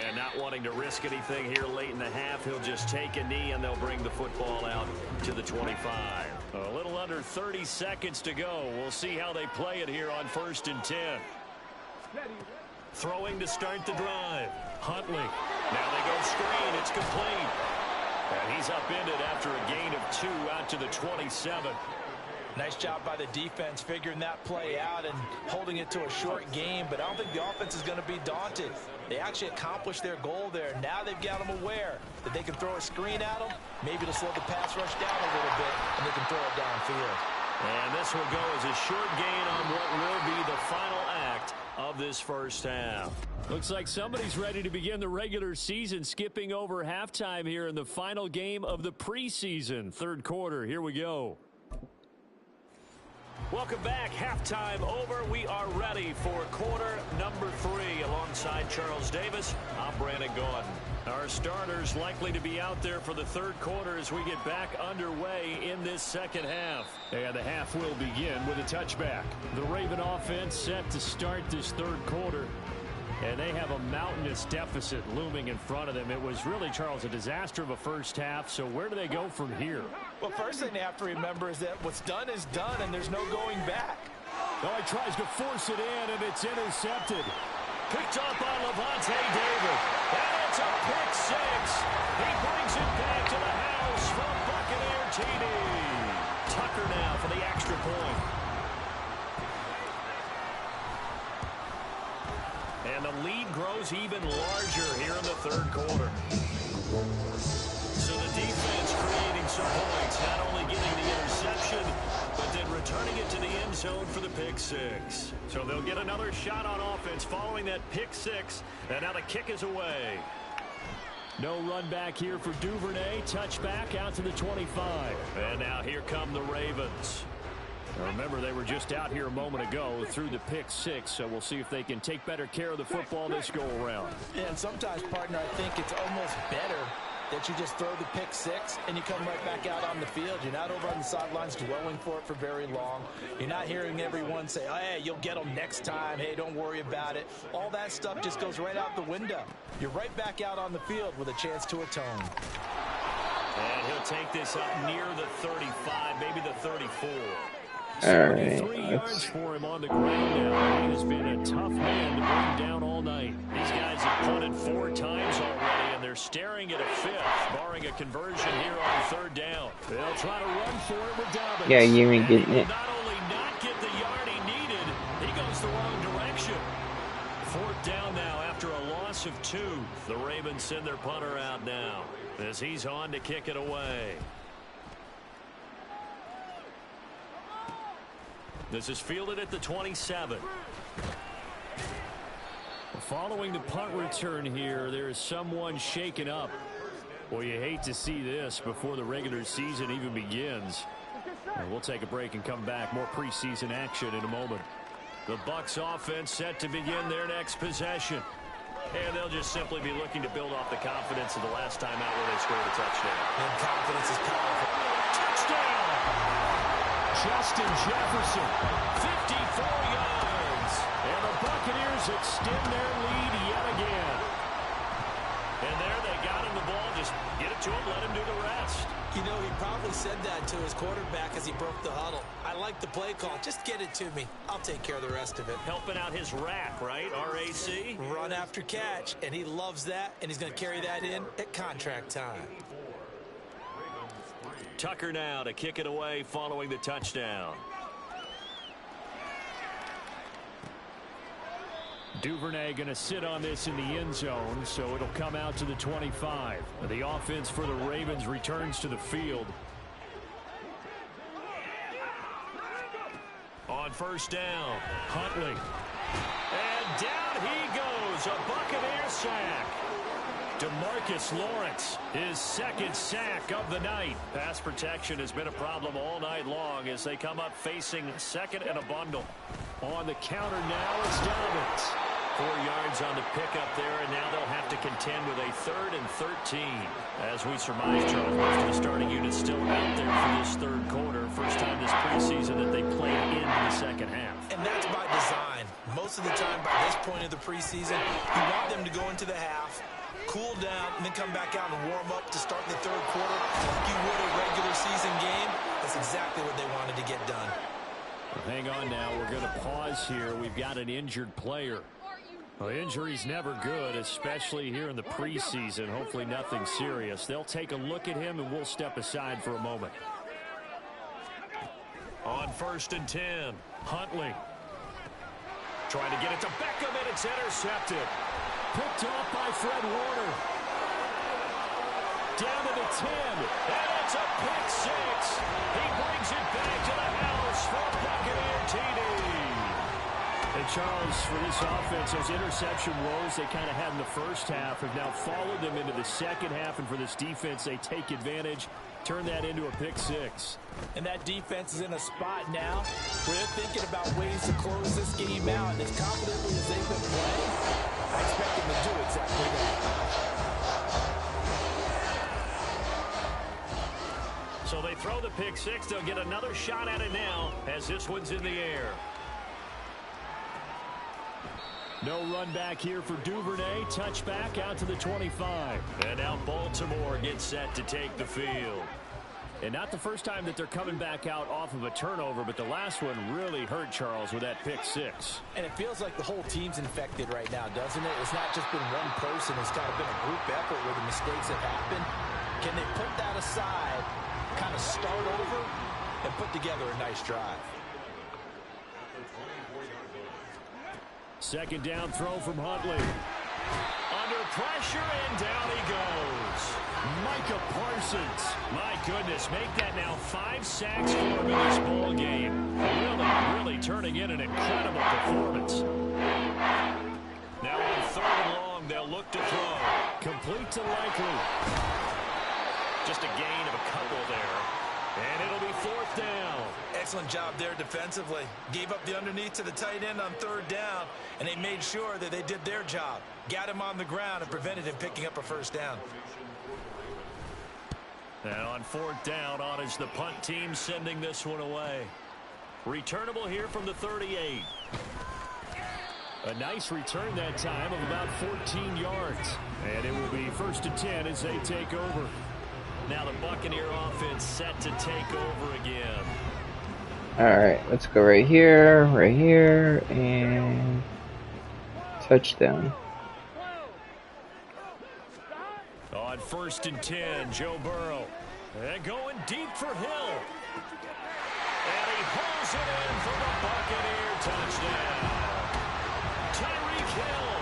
F: And not wanting to risk anything here late in the half, he'll just take a knee and they'll bring the football out to the 25. A little under 30 seconds to go. We'll see how they play it here on 1st and 10. Throwing to start the drive. Huntley. Now they go screen. It's complete. And he's upended after a gain of 2 out to the 27.
B: Nice job by the defense figuring that play out and holding it to a short game, but I don't think the offense is going to be daunted. They actually accomplished their goal there. Now they've got them aware that they can throw a screen at them, maybe to slow the pass rush down a little bit, and they can throw it downfield.
F: And this will go as a short gain on what will be the final act of this first half. Looks like somebody's ready to begin the regular season, skipping over halftime here in the final game of the preseason. 3rd quarter, here we go. Welcome back. Halftime over. We are ready for quarter number 3. Alongside Charles Davis, I'm Brandon Gordon. Our starters likely to be out there for the 3rd quarter as we get back underway in this 2nd half. And the half will begin with a touchback. The Raven offense set to start this 3rd quarter. And they have a mountainous deficit looming in front of them. It was really, Charles, a disaster of a first half. So where do they go from here?
B: Well, first thing they have to remember is that what's done is done, and there's no going back.
F: Oh, he tries to force it in, and it's intercepted. Picked up by Levante David. And it's a pick 6. He brings it back to the house from Buccaneer TD. Tucker now for the extra point. And the lead grows even larger here in the 3rd quarter. So the defense creating some points, not only getting the interception, but then returning it to the end zone for the pick 6. So they'll get another shot on offense following that pick 6. And now the kick is away. No run back here for Duvernay. Touchback out to the 25. And now here come the Ravens. Remember, they were just out here a moment ago through the pick 6, so we'll see if they can take better care of the football this go-around.
B: Yeah, and sometimes, partner, I think it's almost better that you just throw the pick 6 and you come right back out on the field. You're not over on the sidelines dwelling for it for very long. You're not hearing everyone say, oh, hey, you'll get them next time. Hey, don't worry about it. All that stuff just goes right out the window. You're right back out on the field with a chance to atone.
F: And he'll take this up near the 35, maybe the 34.
A: All
F: 73
A: right.
F: yards for him on the ground now. He has been a tough man to bring down all night. These guys have punted 4 times already, and they're staring at a 5th, barring a conversion here on 3rd down. They'll try to run for it with Dobbins.
A: Yeah, you ain't getting it.
F: Not only not get the yard he needed, he goes the wrong direction. 4th down now after a loss of 2. The Ravens send their punter out now as he's on to kick it away. This is fielded at the 27. Following the punt return here, there is someone shaken up. Well, you hate to see this before the regular season even begins. We'll take a break and come back. More preseason action in a moment. The Bucs offense set to begin their next possession. And they'll just simply be looking to build off the confidence of the last time out where they scored a touchdown.
B: And confidence is powerful.
F: Touchdown! Justin Jefferson, 54 yards. And the Buccaneers extend their lead yet again. And there they got him the ball. Just get it to him, let him do the rest.
B: You know, he probably said that to his quarterback as he broke the huddle. I like the play call. Just get it to me. I'll take care of the rest of it.
F: Helping out his rack, right? RAC?
B: Run after catch, and he loves that, and he's going to carry that in at contract time.
F: Tucker now to kick it away following the touchdown. Duvernay going to sit on this in the end zone, so it'll come out to the 25. The offense for the Ravens returns to the field. On 1st down, Huntley. And down he goes, a Buccaneer sack. DeMarcus Lawrence, his 2nd sack of the night. Pass protection has been a problem all night long as they come up facing 2nd and a bundle. On the counter now, it's Dobbins. 4 yards on the pickup there, and now they'll have to contend with a 3rd and 13. As we surmise, Charles, most of the starting unit's still out there for this 3rd quarter. First time this preseason that they played in the 2nd half.
B: And that's by design. Most of the time by this point of the preseason, you want them to go into the half, cool down, and then come back out and warm up to start the 3rd quarter like you would a regular season game. That's exactly what they wanted to get done.
F: Well, hang on now. We're going to pause here. We've got an injured player. Well, injury's never good, especially here in the preseason. Hopefully nothing serious. They'll take a look at him, and we'll step aside for a moment. On 1st and 10, Huntley. Trying to get it to Beckham, and it's intercepted. Picked off by Fred Warner. Down to the 10, and it's a pick 6. He brings it back to the house for Buccaneer TD. And Charles, for this offense, those interception woes they kind of had in the first half have now followed them into the 2nd half, and for this defense, they take advantage, turn that into a pick 6.
B: And that defense is in a spot now where they're thinking about ways to close this game out, and as confidently as they've been playing, I expect them to do exactly that.
F: So they throw the pick 6. They'll get another shot at it now as this one's in the air. No run back here for Duvernay. Touchback out to the 25. And now Baltimore gets set to take the field. And not the first time that they're coming back out off of a turnover, but the last one really hurt Charles with that pick 6.
B: And it feels like the whole team's infected right now, doesn't it? It's not just been one person. It's kind of been a group effort where the mistakes have happened. Can they put that aside, kind of start over, and put together a nice drive?
F: 2nd down throw from Huntley. Under pressure, and down he goes. Micah Parsons. My goodness, make that now 5 sacks for him in this ball game. Really turning in an incredible performance. Now on 3rd and long, they'll look to throw. Complete to Likely. Just a gain of a couple there. And it'll be 4th down.
B: Excellent job there defensively. Gave up the underneath to the tight end on 3rd down, and they made sure that they did their job. Got him on the ground and prevented him picking up a 1st down.
F: And on 4th down, on is the punt team sending this one away. Returnable here from the 38. A nice return that time of about 14 yards. And it will be 1st and 10 as they take over. Now the Buccaneer offense set to take over again.
A: Alright, let's go right here, and touchdown.
F: On 1st and 10, Joe Burrow. And going deep for Hill. And he pulls it in for the Buccaneer touchdown. Tyreek Hill,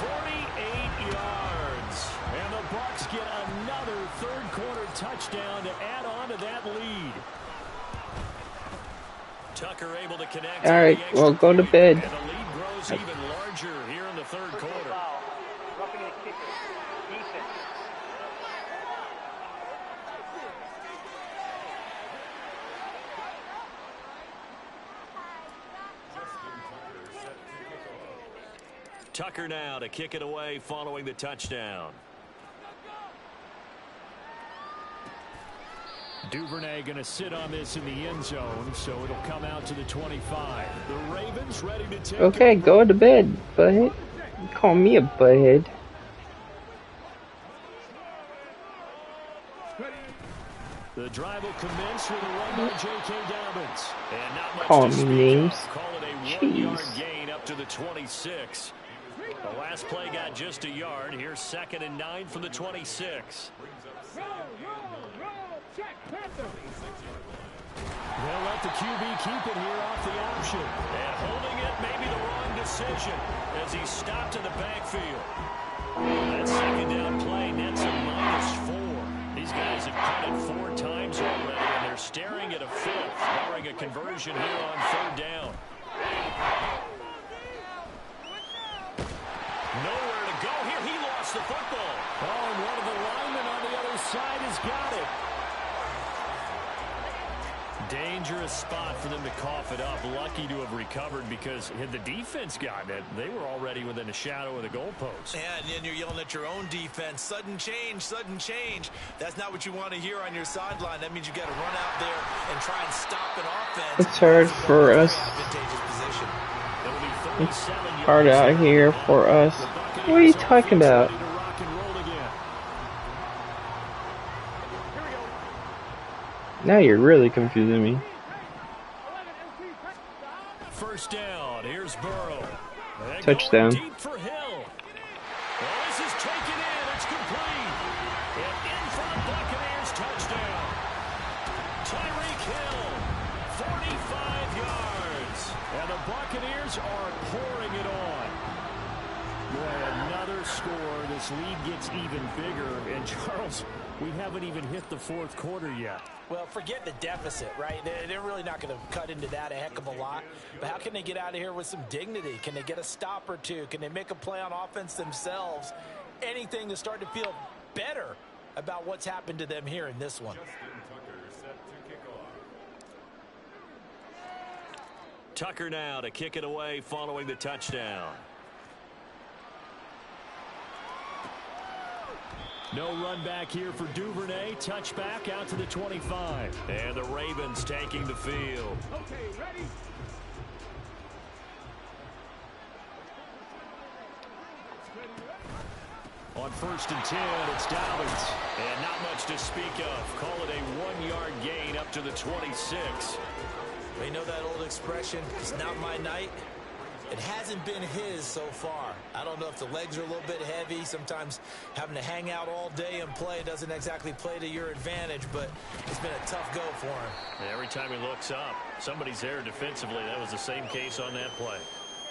F: 48 yards. And the Bucs get another third-quarter touchdown to add on to that lead. Tucker able to connect.
A: All right, well, go to bed.
F: And the lead grows even larger here in the third quarter.
G: Roughing the kicker. Defense.
F: Tucker now to kick it away following the touchdown. Duvernay going to sit on this in the end zone, so it'll come out to the 25. The Ravens ready to take.
A: Okay, go to bed, butthead. Call me a butthead.
F: The drive will commence with a run by J.K. Dobbins. And not much
A: Call
F: to
A: me
F: speak
A: names.
F: of. Call it a 1-yard gain up to the 26. The last play got just a yard. Here's 2nd and 9 from the 26. They'll let the QB keep it here off the option. And holding it may be the wrong decision as he's stopped in the backfield. That 2nd down play nets a -4. These guys have punted 4 times already, and they're staring at a 5th, barring a conversion here on 3rd down. Nowhere to go here. He lost the football. Oh, and one of the linemen on the other side has got it. Dangerous spot for them to cough it up. Lucky to have recovered because had the defense gotten it, they were already within a shadow of the goalpost.
B: Yeah, and then you're yelling at your own defense. Sudden change, sudden change. That's not what you want to hear on your sideline. That means you got to run out there and try and stop an offense.
A: It's hard for us. It's hard out here for us. What are you talking about? Now you're really confusing me.
F: 1st down. Here's Burrow.
A: Touchdown.
F: Deep for Hill. Well, this is taken in. It's complete. And in for the Buccaneers touchdown. Tyreek Hill, 45 yards. And the Buccaneers are pouring it on. Boy, another score. This lead gets even bigger. And Charles, we haven't even hit the 4th quarter yet.
B: Well, forget the deficit, right? They're really not going to cut into that a heck of a lot. But how can they get out of here with some dignity? Can they get a stop or two? Can they make a play on offense themselves? Anything to start to feel better about what's happened to them here in this one.
F: Tucker now to kick it away following the touchdown. No run back here for Duvernay. Touchback out to the 25. And the Ravens taking the field.
G: Okay, ready?
F: On 1st and 10, it's Dobbins. And not much to speak of. Call it a 1-yard gain up to the 26.
B: We know that old expression, it's not my night. It hasn't been his so far. I don't know if the legs are a little bit heavy. Sometimes having to hang out all day and play doesn't exactly play to your advantage, but it's been a tough go for him.
F: And every time he looks up, somebody's there defensively. That was the same case on that play.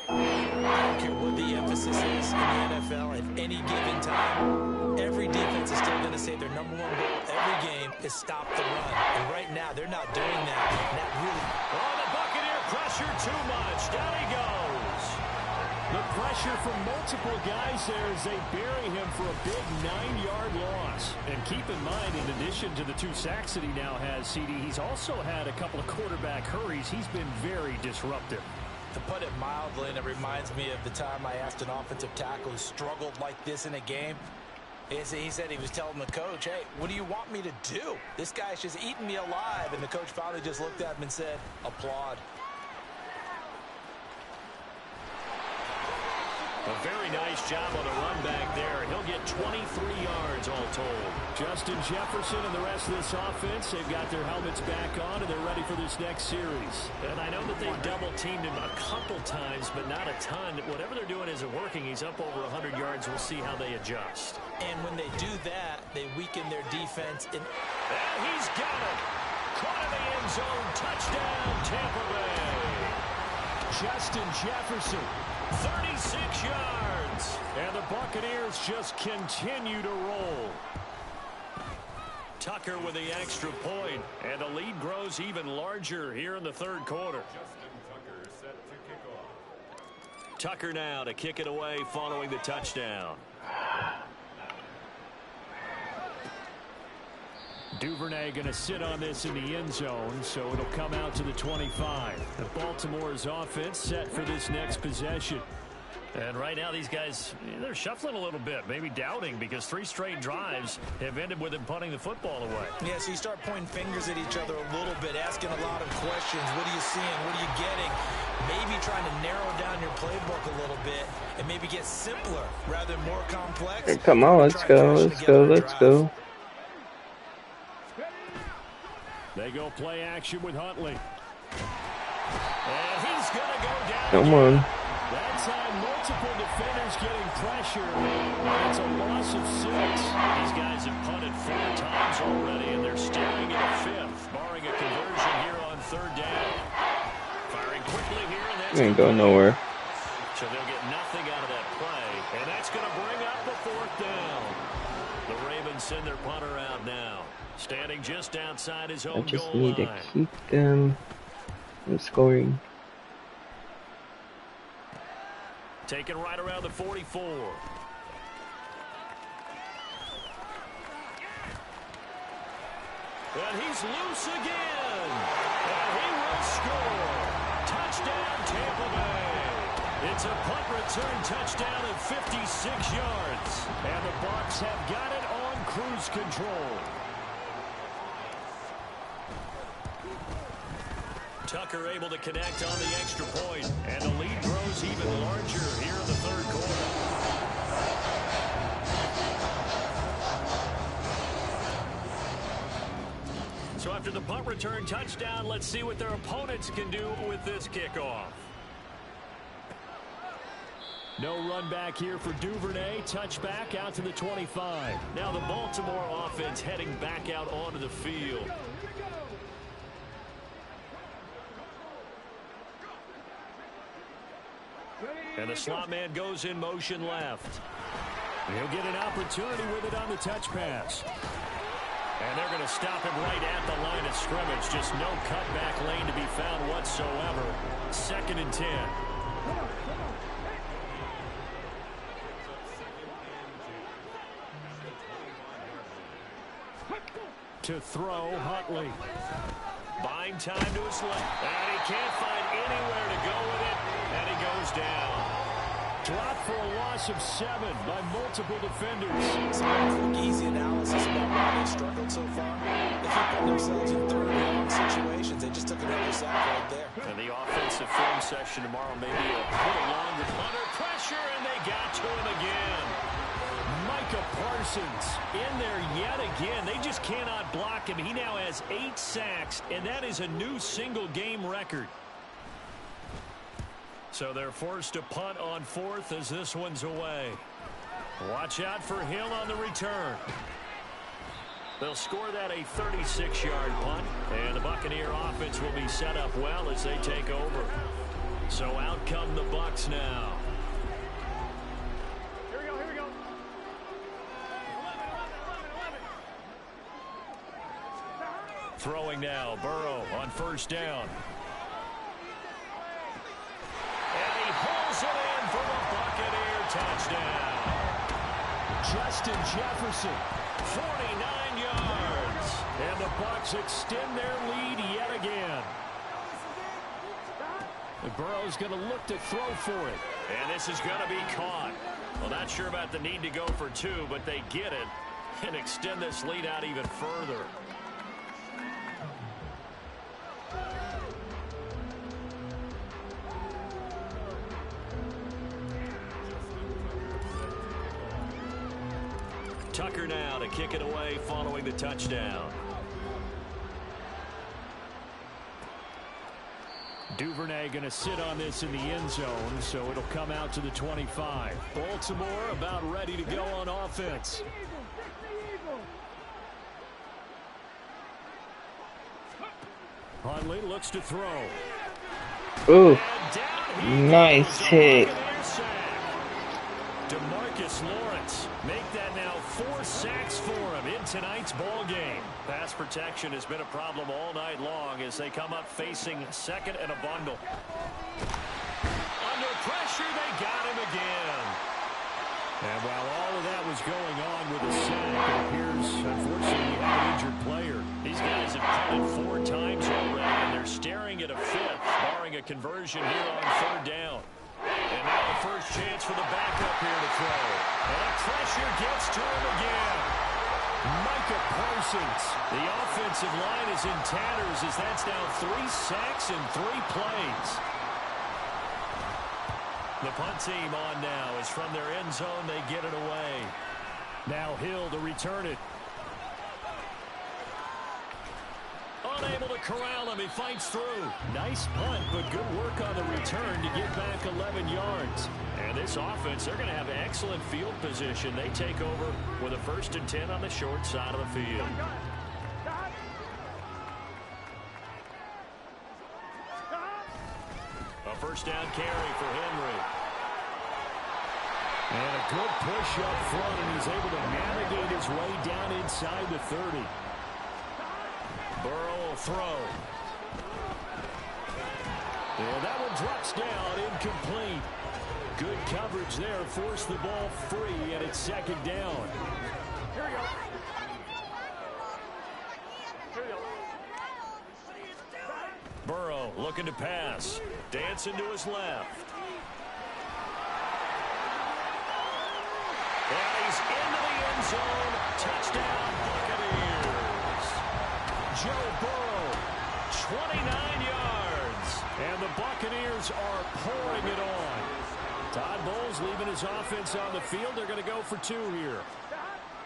B: I don't care what the emphasis is in the NFL at any given time. Every defense is still going to say their #1 goal every game is stop the run. And right now, they're not doing that. And that really...
F: Oh, the Buccaneer pressure too much. Down he goes. The pressure from multiple guys there as they bury him for a big 9-yard loss. And keep in mind, in addition to the 2 sacks that he now has, CD, he's also had a couple of quarterback hurries. He's been very disruptive.
B: To put it mildly, and it reminds me of the time I asked an offensive tackle who struggled like this in a game. He said he was telling the coach, hey, what do you want me to do? This guy's just eating me alive. And the coach finally just looked at him and said, applaud.
F: A very nice job on the run back there. He'll get 23 yards all told. Justin Jefferson and the rest of this offense, they've got their helmets back on, and they're ready for this next series.
C: And I know that they've double-teamed him a couple times, but not a ton. Whatever they're doing isn't working. He's up over 100 yards. We'll see how they adjust.
B: And when they do that, they weaken their defense.
C: And he's got it. Caught in the end zone. Touchdown, Tampa Bay.
F: Justin Jefferson,
C: 36 yards.
F: and the Buccaneers just continue to roll.
C: Tucker with the extra point, and the lead grows even larger here in the third quarter.
D: Tucker set to kick off.
C: Tucker now to kick it away following the touchdown.
F: Duvernay going to sit on this in the end zone, so it'll come out to the 25. The Baltimore's offense set for this next possession.
C: And right now these guys, they're shuffling a little bit, maybe doubting, because 3 straight drives have ended with them punting the football away.
B: Yeah, so you start pointing fingers at each other a little bit, asking a lot of questions. What are you seeing? What are you getting? Maybe trying to narrow down your playbook a little bit and maybe get simpler rather than more complex.
A: Hey, come on, let's go.
F: They go play action with Huntley.
C: And he's going to go down.
A: Come on.
F: That's had multiple defenders getting pressure. It's a loss of 6.
C: These guys have punted 4 times already, and they're staring at a 5th, barring a conversion here on 3rd down. Firing quickly here, and that's
A: Ain't going nowhere.
C: So they'll get nothing out of that play, and that's going to bring up the 4th down. The Ravens send their punter out now, standing just outside his own
A: I just
C: goal
A: need to
C: line.
A: keep them from scoring.
C: Taken right around the 44. And he's loose again. And he will score. Touchdown, Tampa Bay. It's a punt return touchdown of 56 yards.
F: And the Bucs have got it on cruise control.
C: Tucker able to connect on the extra point, and the lead grows even larger here in the 3rd quarter. So after the punt return touchdown, let's see what their opponents can do with this kickoff.
F: No run back here for Duvernay. Touchback out to the 25.
C: Now the Baltimore offense heading back out onto the field. And the slot man goes in motion left.
F: He'll get an opportunity with it on the touch pass.
C: And they're going to stop him right at the line of scrimmage. Just no cutback lane to be found whatsoever. 2nd and 10.
F: To throw, Huntley.
C: Buying time to his left. And he can't find anywhere to go with it. And he goes down.
F: Dropped for a loss of 7 by multiple defenders.
B: Some quick, easy analysis about why they struggled so far. They keep putting themselves in 3rd and long situations. They just took another sack right there.
C: And the offensive film session tomorrow may be a bit longer. Under pressure, and they got to him again.
F: Micah Parsons in there yet again. They just cannot block him. He now has 8 sacks, and that is a new single-game record.
C: So they're forced to punt on 4th as this one's away. Watch out for Hill on the return. They'll score that a 36-yard punt, and the Buccaneer offense will be set up well as they take over. So out come the Bucs now.
G: Here we go.
C: Throwing now, Burrow on 1st down. And he pulls it in for the Buccaneer touchdown.
F: Justin Jefferson.
C: 49 yards.
F: And the Bucs extend their lead yet again. And Burrow's going to look to throw for it.
C: And this is going to be caught. Well, not sure about the need to go for 2, but they get it and extend this lead out even further.
F: Tucker now to kick it away following the touchdown. Duvernay going to sit on this in the end zone, so it'll come out to the 25. Baltimore about ready to go on offense. Huntley looks to throw.
A: Ooh, nice hit.
F: DeMarcus Lawrence make that now 4 sacks for him in tonight's ball game. Pass protection has been a problem all night long as they come up facing second and a bundle. Under pressure, they got him again. And while all of that was going on with the sack, it appears, unfortunately, we have an injured player. These guys have punted 4 times already, and they're staring at a 5th, barring a conversion here on 3rd down. And now the first chance for the backup here to throw. And the pressure gets to him again. Micah Parsons. The offensive line is in tatters as that's now 3 sacks in 3 plays. The punt team on now is from their end zone. They get it away. Now Hill to return it. Unable to corral him. He fights through. Nice punt, but good work on the return to get back 11 yards. And this offense, they're going to have excellent field position. They take over with a 1st and 10 on the short side of the field. A 1st down carry for Henry. And a good push up front, and he's able to navigate his way down inside the 30. Burrow will throw. And that one drops down, incomplete. Good coverage there, forced the ball free, and it's 2nd down.
G: Here we go. Here we go.
F: Burrow looking to pass. Dancing to his left. And he's into the end zone. Touchdown, Buccaneers. Joe Burrow, 29 yards. And the Buccaneers are pouring it on. Todd Bowles leaving his offense on the field. They're going to go for 2 here.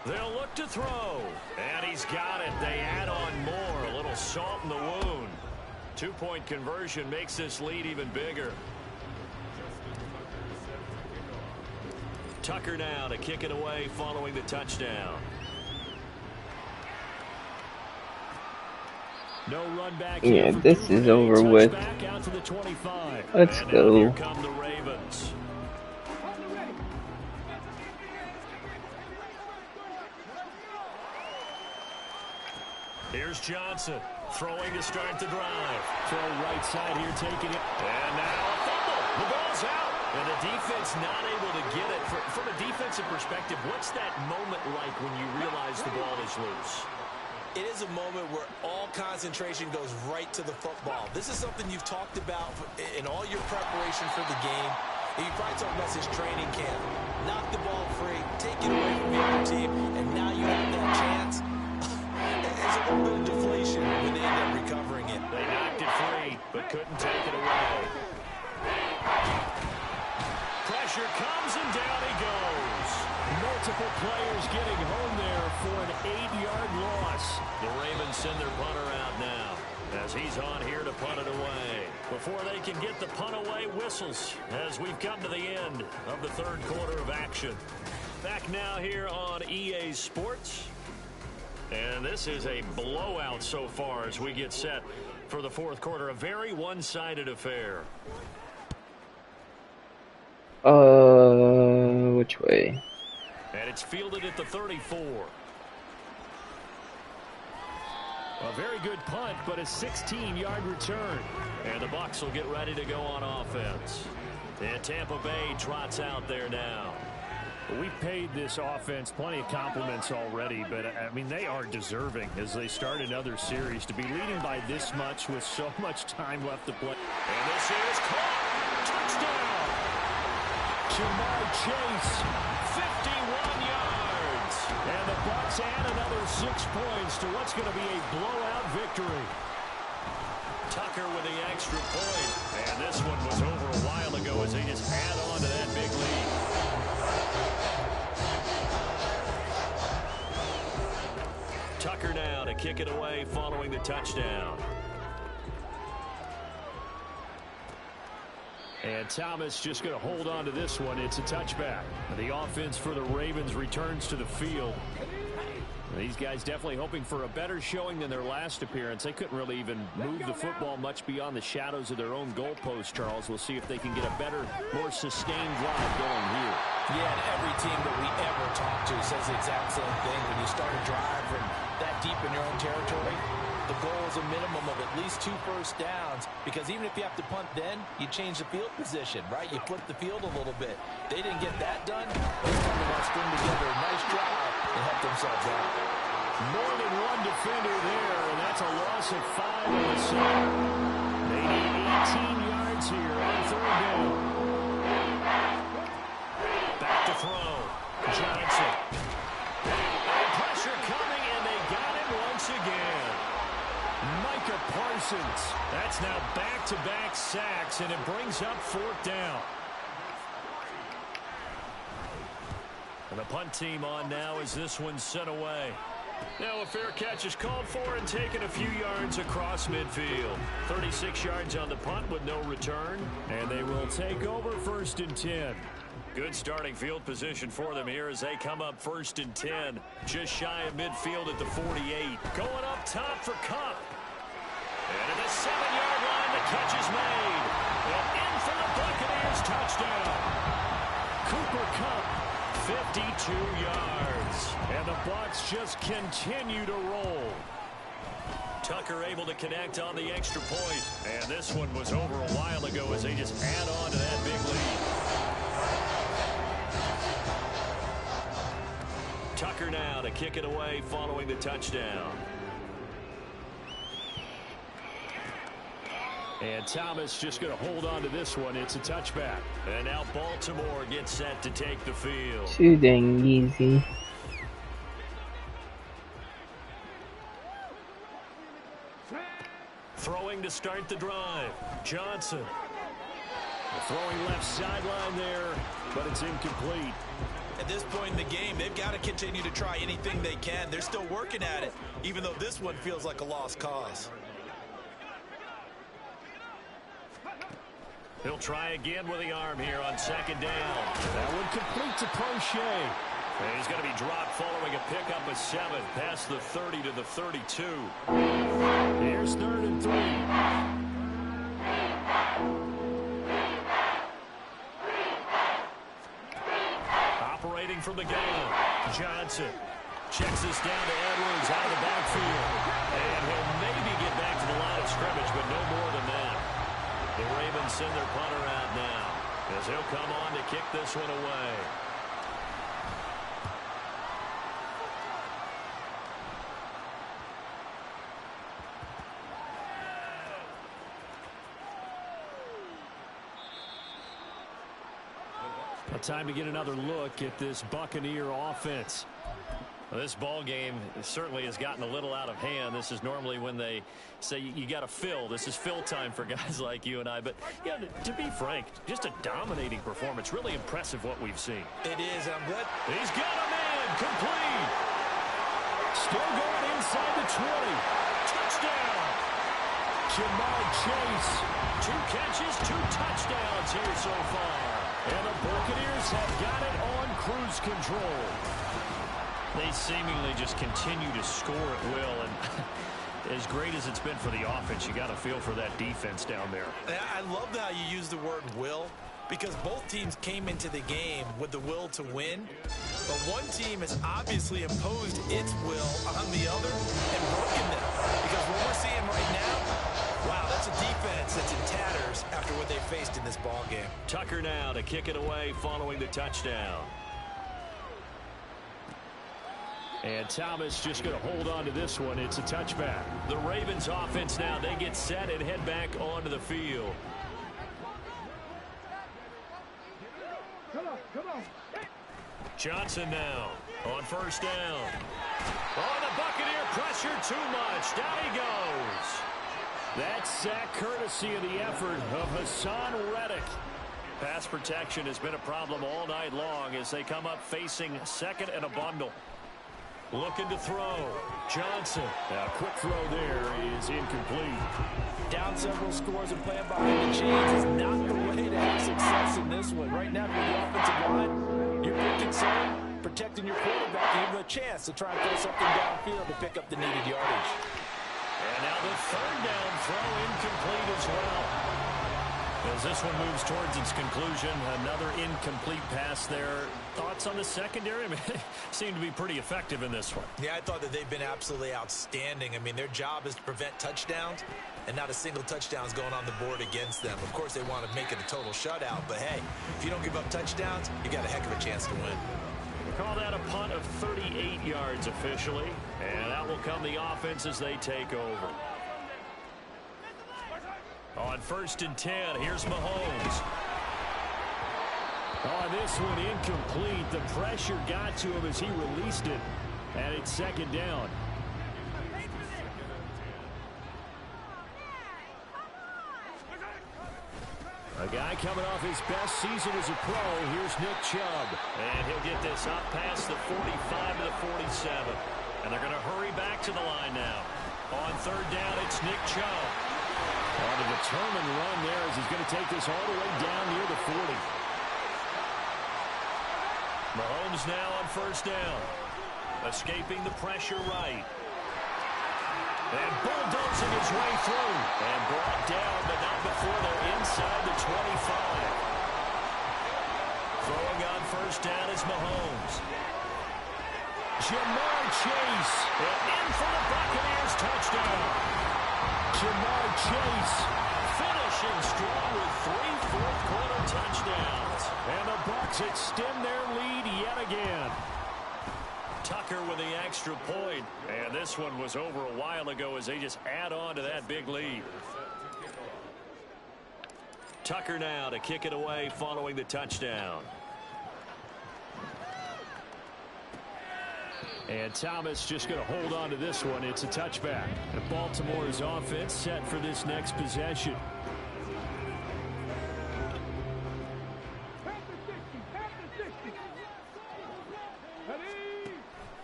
F: They'll look to throw. And he's got it. They add on more. A little salt in the wound. 2-point conversion makes this lead even bigger. Tucker now to kick it away following the touchdown. No run back.
A: Yeah, this is over with.
F: Out to the 25.
A: Let's go.
F: Here come the Ravens. Here's Johnson throwing to start the drive. Throw right side here, taking it. And now a fumble. The ball's out. And the defense not able to get it. From a defensive perspective, what's that moment like when you realize the ball is loose?
B: It is a moment where all concentration goes right to the football. This is something you've talked about in all your preparation for the game. And you probably talked about since training camp. Knock the ball free, take it away from the other team, and now you have that chance. There's a little bit of deflation when they end up recovering it.
F: They knocked it free, but couldn't take it away. Pressure comes, and down he goes. Multiple players getting home there for an 8-yard loss. The Ravens send their punter out now as he's on here to punt it away. Before they can get the punt away, whistles as we've come to the end of the 3rd quarter of action. Back now here on EA Sports. And this is a blowout so far as we get set for the 4th quarter. A very one-sided affair.
A: Which way?
F: And it's fielded at the 34. A very good punt, but a 16-yard return. And the Bucs will get ready to go on offense. And Tampa Bay trots out there now.
C: We've paid this offense plenty of compliments already, but, I mean, they are deserving as they start another series to be leading by this much with so much time left to play.
F: And this is caught. Touchdown. Jamar Chase, 51 yards.
C: And the Bucs add another 6 points to what's going to be a blowout victory.
F: Tucker with the extra point. And this one was over a while ago as they just add on to that big lead. Tucker now to kick it away following the touchdown. And Thomas just going to hold on to this one. It's a touchback. The offense for the Ravens returns to the field. These guys definitely hoping for a better showing than their last appearance. They couldn't really even move the football much beyond the shadows of their own goalpost, Charles. We'll see if they can get a better, more sustained drive going here.
B: Yeah, and every team that we ever talk to says the exact same thing. When you start a drive from that deep in your own territory, the goal is a minimum of at least 2 first downs, because even if you have to punt then, you change the field position, right? You flip the field a little bit. They didn't get that done. This time they want to string together a nice drive and help themselves out.
F: More than one defender there, and that's a loss of 5 on the season. They need 18 yards here on 3rd down. Back to throw. Johnson. And pressure coming, and they got him once again. Micah Parsons. That's now back-to-back sacks, and it brings up 4th down. And the punt team on now as this one's sent away. Now a fair catch is called for and taken a few yards across midfield. 36 yards on the punt with no return, and they will take over 1st and 10. Good starting field position for them here as they come up 1st and 10. Just shy of midfield at the 48. Going up top for Cup. And at the 7-yard line, the catch is made. And in for the Buccaneers touchdown. Cooper Kupp, 52 yards. And the Bucs just continue to roll. Tucker able to connect on the extra point. And this one was over a while ago as they just add on to that big lead. Tucker now to kick it away following the touchdown. And Thomas just going to hold on to this one. It's a touchback. And now Baltimore gets set to take the field.
A: Too dang easy.
F: Throwing to start the drive. Johnson. Throwing left sideline there, but it's incomplete.
B: At this point in the game, they've got to continue to try anything they can. They're still working at it, even though this one feels like a lost cause.
F: He'll try again with the arm here on 2nd down. That one complete to Crochet. And he's going to be dropped following a pickup of 7 past the 30 to the 32. Here's 3rd and 3. Operating from the gun. Johnson checks this down to Edwards out of the backfield. And he'll maybe get back to the line of scrimmage, but no more than that. The Ravens send their punter out now as he'll come on to kick this one away. Time to get another look at this Buccaneer offense. Well, this ball game certainly has gotten a little out of hand. This is normally when they say you got to fill. This is fill time for guys like you and I. But yeah, to be frank, just a dominating performance. Really impressive what we've seen.
B: It is, and I'm glad.
F: He's got a man complete. Still going inside the 20. Touchdown. Jamar Chase. 2 catches, 2 touchdowns here so far. And the Buccaneers have got it on cruise control. They seemingly just continue to score at will. And as great as it's been for the offense, you got to feel for that defense down there.
B: I love how you use the word will, because both teams came into the game with the will to win. But one team has obviously imposed its will on the other and broken them. Because what we're seeing right now, wow, that's a defense that's in tatters after what they faced in this ball game.
F: Tucker now to kick it away following the touchdown. And Thomas just going to hold on to this one. It's a touchback. The Ravens offense now, they get set and head back onto the field. Johnson now on 1st down. Oh, the Buccaneer pressure too much. Down he goes. That sack courtesy of the effort of Hassan Reddick. Pass protection has been a problem all night long as they come up facing 2nd and a bundle. Looking to throw. Johnson. A quick throw there is incomplete.
B: Down several scores and playing behind the chains is not the way to have success in this one. Right now, for the offensive line, you're pretty concerned protecting your quarterback and give him a chance to try and throw something downfield to pick up the needed yardage.
F: And now the third down throw incomplete as well. As this one moves towards its conclusion, another incomplete pass there. Thoughts on the secondary? I mean, they seem to be pretty effective in this one.
B: Yeah, I thought that they've been absolutely outstanding. I mean, their job is to prevent touchdowns, and not a single touchdown is going on the board against them. Of course, they want to make it a total shutout, but hey, if you don't give up touchdowns, you got a heck of a chance to win.
F: Call that a punt of 38 yards officially, and that will come the offense as they take over. On 1st and 10, here's Mahomes. On this one, incomplete. The pressure got to him as he released it, and it's 2nd down. A guy coming off his best season as a pro. Here's Nick Chubb. And he'll get this up past the 45 to the 47. And they're going to hurry back to the line now. On 3rd down, it's Nick Chubb. On a determined run there as he's going to take this all the way down near the 40. Mahomes now on 1st down. Escaping the pressure right. And bulldozing his way through. And brought down, but not before they're inside the 25. Throwing on 1st down is Mahomes. Jamar Chase. And in for the Buccaneers touchdown. Jamar Chase finishing strong with 3 fourth-quarter touchdowns. And the Bucs extend their lead yet again. Tucker with the extra point. And this one was over a while ago as they just add on to that big lead. Tucker now to kick it away following the touchdown. And Thomas just going to hold on to this one. It's a touchback. And Baltimore's offense set for this next possession.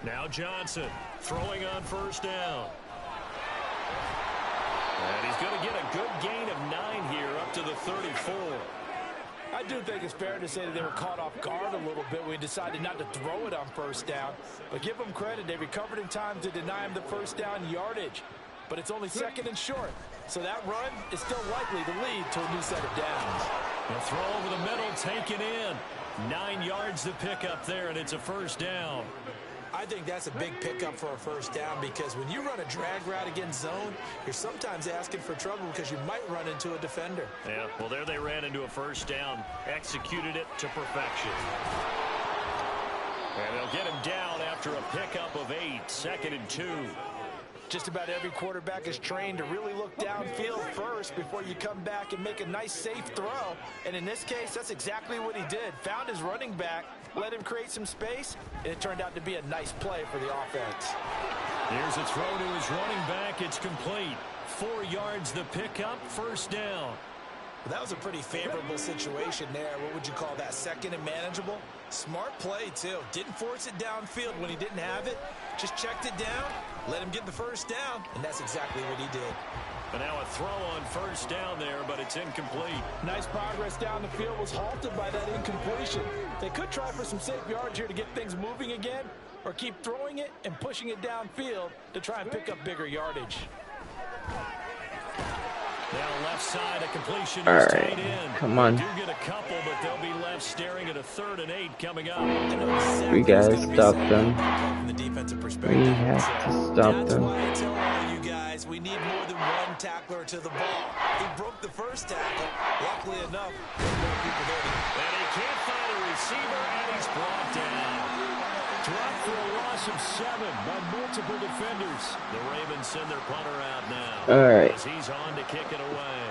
F: Now Johnson throwing on 1st down. And he's going to get a good gain of 9 here up to the 34.
B: I do think it's fair to say that they were caught off guard a little bit when we decided not to throw it on 1st down. But give them credit. They recovered in time to deny him the 1st down yardage. But it's only 2nd and short. So that run is still likely to lead to a new set of downs.
F: The throw over the middle taken in. 9 yards to pick up there, and it's a 1st down.
B: I think that's a big pickup for a 1st down because when you run a drag route against zone, you're sometimes asking for trouble because you might run into a defender.
F: Yeah, well, there they ran into a 1st down, executed it to perfection. And they'll get him down after a pickup of 8, 2nd and 2.
B: Just about every quarterback is trained to really look downfield first before you come back and make a nice, safe throw. And in this case, that's exactly what he did. Found his running back, let him create some space, and it turned out to be a nice play for the offense.
F: Here's a throw to his running back. It's complete. 4 yards the pickup, 1st down.
B: Well, that was a pretty favorable situation there. What would you call that? 2nd and manageable? Smart play, too. Didn't force it downfield when he didn't have it. Just checked it down, let him get the 1st down, and that's exactly what he did.
F: And now a throw on 1st down there, but it's incomplete.
B: Nice progress down the field was halted by that incompletion. They could try for some safe yards here to get things moving again, or keep throwing it and pushing it downfield to try and pick up bigger yardage.
F: Now left side, a completion
A: All
F: is
A: right,
F: tied in.
A: come on.
F: They do get a couple, but they'll be left staring at a 3rd and 8 coming up.
A: We gotta stop them.
B: From the defensive perspective.
A: We have to stop them.
B: That's why I tell all you guys, we need more than one tackler to the ball. He broke the 1st tackle. Luckily enough, there's more people there.
F: And he can't find a receiver, and he's brought down. Dropped for a loss of 7 by multiple defenders. The Ravens send their punter out now.
A: All right.
F: As he's on to kick it away.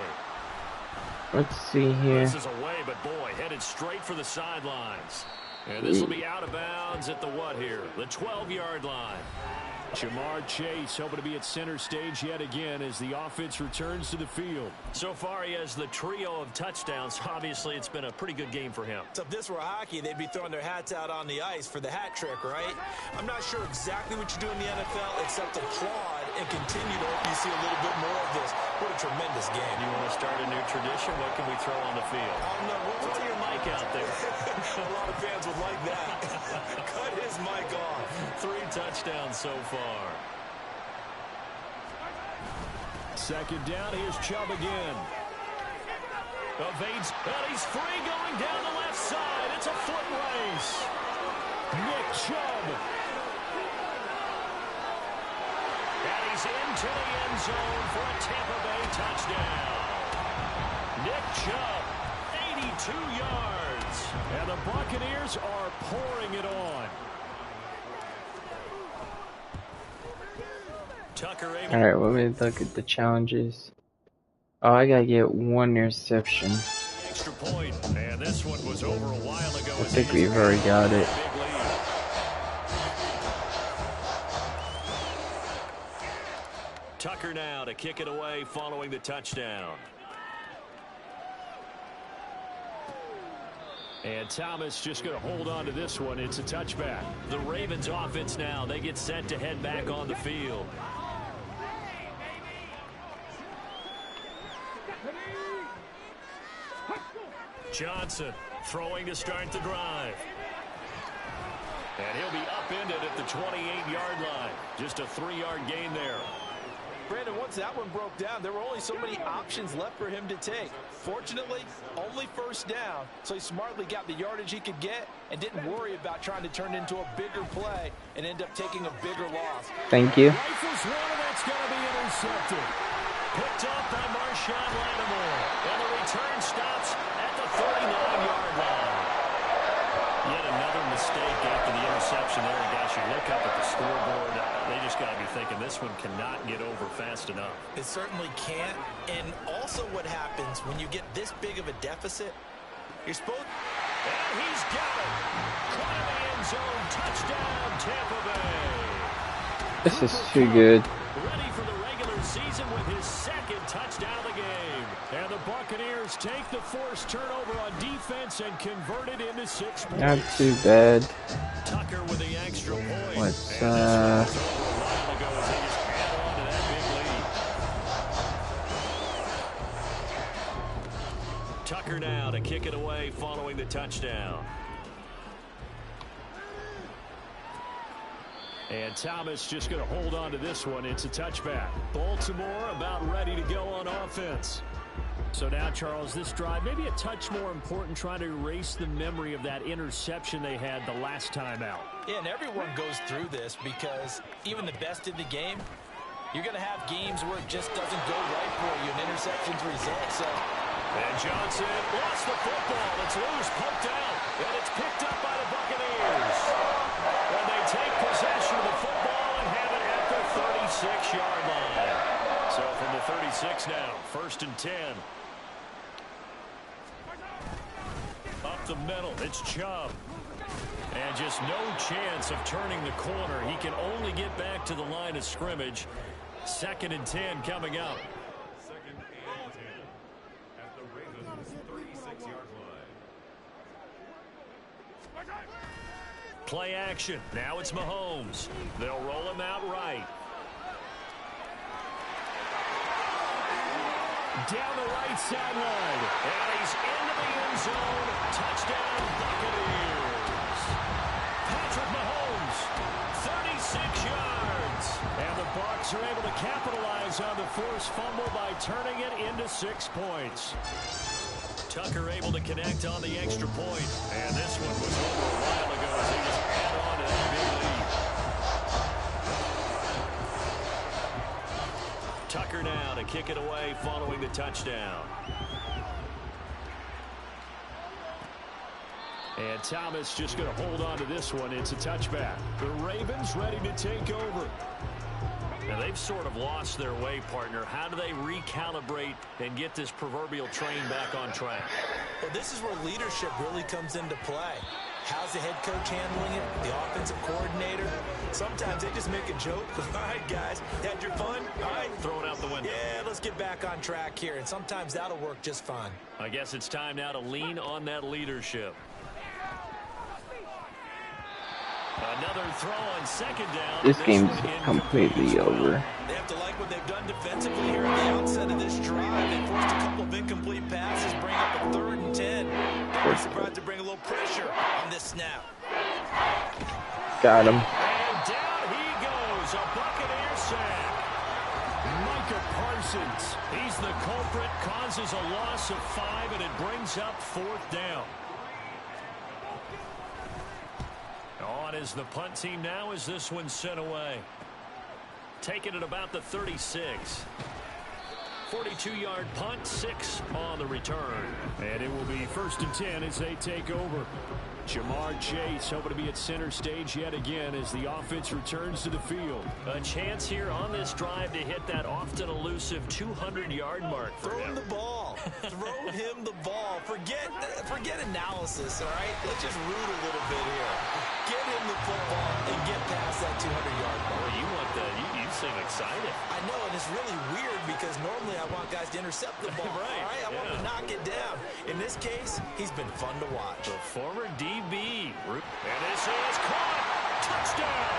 A: Let's see here.
F: This is away, but boy, headed straight for the sidelines. And this will be out of bounds at the what here? The 12-yard line. Jamar Chase hoping to be at center stage yet again as the offense returns to the field.
C: So far, he has the trio of touchdowns. Obviously, it's been a pretty good game for him.
B: So if this were hockey, they'd be throwing their hats out on the ice for the hat trick, right? I'm not sure exactly what you do in the NFL except applaud and continue to hope you see a little bit more of this. What a tremendous game.
C: You want to start a new tradition? What can we throw on the field?
B: Oh, no.
C: Throw your mic out there.
B: A lot of fans would like that. Cut his mic off.
C: 3 touchdowns so far.
F: Second down, here's Chubb again.
C: Evades, and he's free going down the left side. It's a foot race.
F: Nick Chubb.
C: And he's into the end zone for a Tampa Bay touchdown. Nick Chubb, 82 yards.
F: And the Buccaneers are pouring it on.
C: Tucker able.
A: All right, let me look at the challenges. Oh, I gotta get 1 interception.
C: Extra point, and this one was over a while ago.
A: I think we've already got it.
C: Tucker now to kick it away following the touchdown.
F: And Thomas just going to hold on to this one. It's a touchback.
C: The Ravens offense now, they get set to head back on the field. Johnson throwing to start the drive. And he'll be upended at the 28-yard line. Just a 3-yard gain there.
B: Brandon, once that one broke down, there were only so many options left for him to take. Fortunately, only first down, so he smartly got the yardage he could get and didn't worry about trying to turn it into a bigger play and end up taking a bigger loss.
A: Thank you.
F: Rifles one, and that's going to be intercepted.
C: Picked up by Marshawn Lattimore. And the return stops at the 39-yard line. Yet another mistake after the interception there. And guys, you look up at the scoreboard, they just got to be thinking this one cannot get over fast enough.
B: It certainly can't. And also what happens when you get this big of a deficit, you're supposed...
C: And he's got it. Caught in the end zone. Touchdown, Tampa Bay.
A: This is too good.
C: Ready for the regular season with his second touchdown of the game.
F: And the Buccaneers take the forced turnover on defense and convert it into 6 points.
A: Not too bad.
C: Tucker with the extra point.
A: Let's
C: Tucker now to kick it away following the touchdown.
F: And Thomas just going to hold on to this one. It's a touchback. Baltimore about ready to go on offense. So now, Charles, this drive, maybe a touch more important, trying to erase the memory of that interception they had the last time out.
B: Yeah, and everyone goes through this because even the best in the game, you're going to have games where it just doesn't go right for you, and interceptions result. So.
C: And Johnson lost the football. It's loose, poked out, and it's picked up by the Buccaneers. And they take possession of the football and have it at the 36-yard line. So from the 36 now, 1st and 10. Up the middle, it's Chubb. And just no chance of turning the corner. He can only get back to the line of scrimmage. 2nd and 10 coming up.
D: 2nd and 10 at the Ravens' 36-yard line.
C: Play action. Now it's Mahomes. They'll roll him out right.
F: Down the right sideline.
C: And he's into the end zone. Touchdown, Buccaneers. Patrick Mahomes, 36 yards.
F: And the Bucs are able to capitalize on the forced fumble by turning it into 6 points.
C: Tucker able to connect on the extra point. And this one was over a while ago as he just added on to that big lead. Tucker now to kick it away following the touchdown.
F: And Thomas just going to hold on to this one. It's a touchback. The Ravens ready to take over.
C: Now they've sort of lost their way, partner. How do they recalibrate and get this proverbial train back on track?
B: Well, this is where leadership really comes into play. How's the head coach handling it? The offensive coordinator? Sometimes they just make a joke. All right, guys, had your fun? All right.
F: Throw it out the window.
B: Yeah, let's get back on track here, and sometimes that'll work just fine.
F: I guess it's time now to lean on that leadership. Another throw on second down.
A: This game's completely over.
B: They have to like what they've done defensively here at the outset of this drive. They forced a couple of incomplete passes, bring up a 3rd and 10. Don't be surprised to bring a little pressure on this snap.
A: Got him.
C: And down he goes, a Buccaneer sack. Micah Parsons, he's the culprit, causes a loss of 5, and it brings up 4th down. On is the punt team now as this one's sent away. Taking it about the 36. 42-yard punt, 6 on the return.
F: And it will be 1st and 10 as they take over. Jamar Chase hoping to be at center stage yet again as the offense returns to the field. A chance here on this drive to hit that often elusive 200-yard mark for him.
B: Throw him the ball. Throw him the ball. Forget analysis, all right? Let's just root a little bit here. Get him the football and get past that 200-yard mark.
F: Well, you want that. You seem excited.
B: I know, and it's really weird because normally I want guys to intercept the ball.
F: Right.
B: All right? I want to knock it down. In this case, he's been fun to watch.
F: The former DB. And this is caught. Touchdown.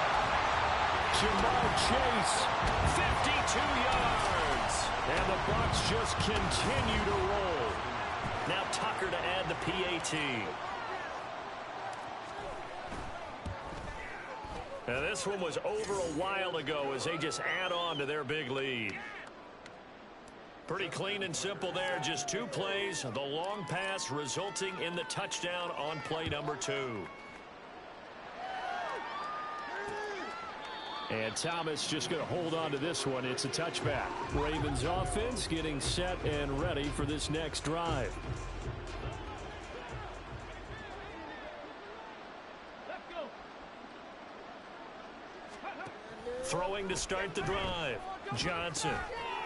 C: Jamar Chase, 52 yards. And the Bucs just continue to roll.
F: Now Tucker to add the PAT. Now this one was over a while ago as they just add on to their big lead. Pretty clean and simple there. Just 2 plays. The long pass resulting in the touchdown on play number 2.
C: And Thomas just going to hold on to this one. It's a touchback. Ravens offense getting set and ready for this next drive.
F: Throwing to start the drive. Johnson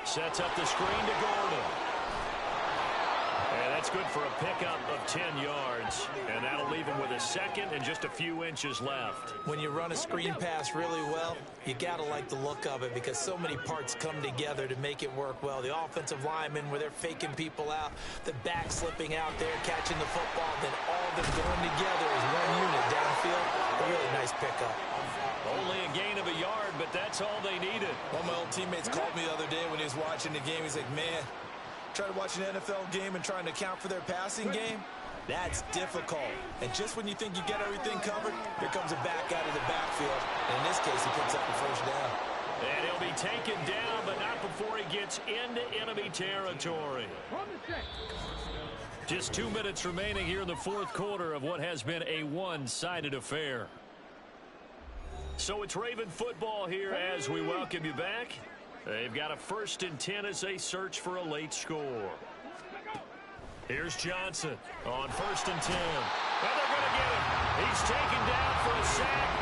F: sets up the screen to Gordon. And that's good for a pickup of 10 yards. And that'll leave him with a 2nd and just a few inches left.
B: When you run a screen pass really well, you got to like the look of it because so many parts come together to make it work well. The offensive linemen where they're faking people out, the back slipping out there, catching the football, then all of them going together as one unit downfield. A really nice pickup.
F: Only a gain of a yard, but that's all they needed.
B: One of my old teammates called me the other day when he was watching the game. He's like, man, trying to watch an NFL game and trying to account for their passing game, that's difficult. And just when you think you get everything covered, here comes a back out of the backfield. And in this case, he picks up the 1st down.
F: And he'll be taken down, but not before he gets into enemy territory. Just 2 minutes remaining here in the 4th quarter of what has been a one-sided affair. So it's Raven football here as we welcome you back. They've got a 1st and 10 as they search for a late score. Here's Johnson on 1st and 10. And they're going to get him. He's taken down for a sack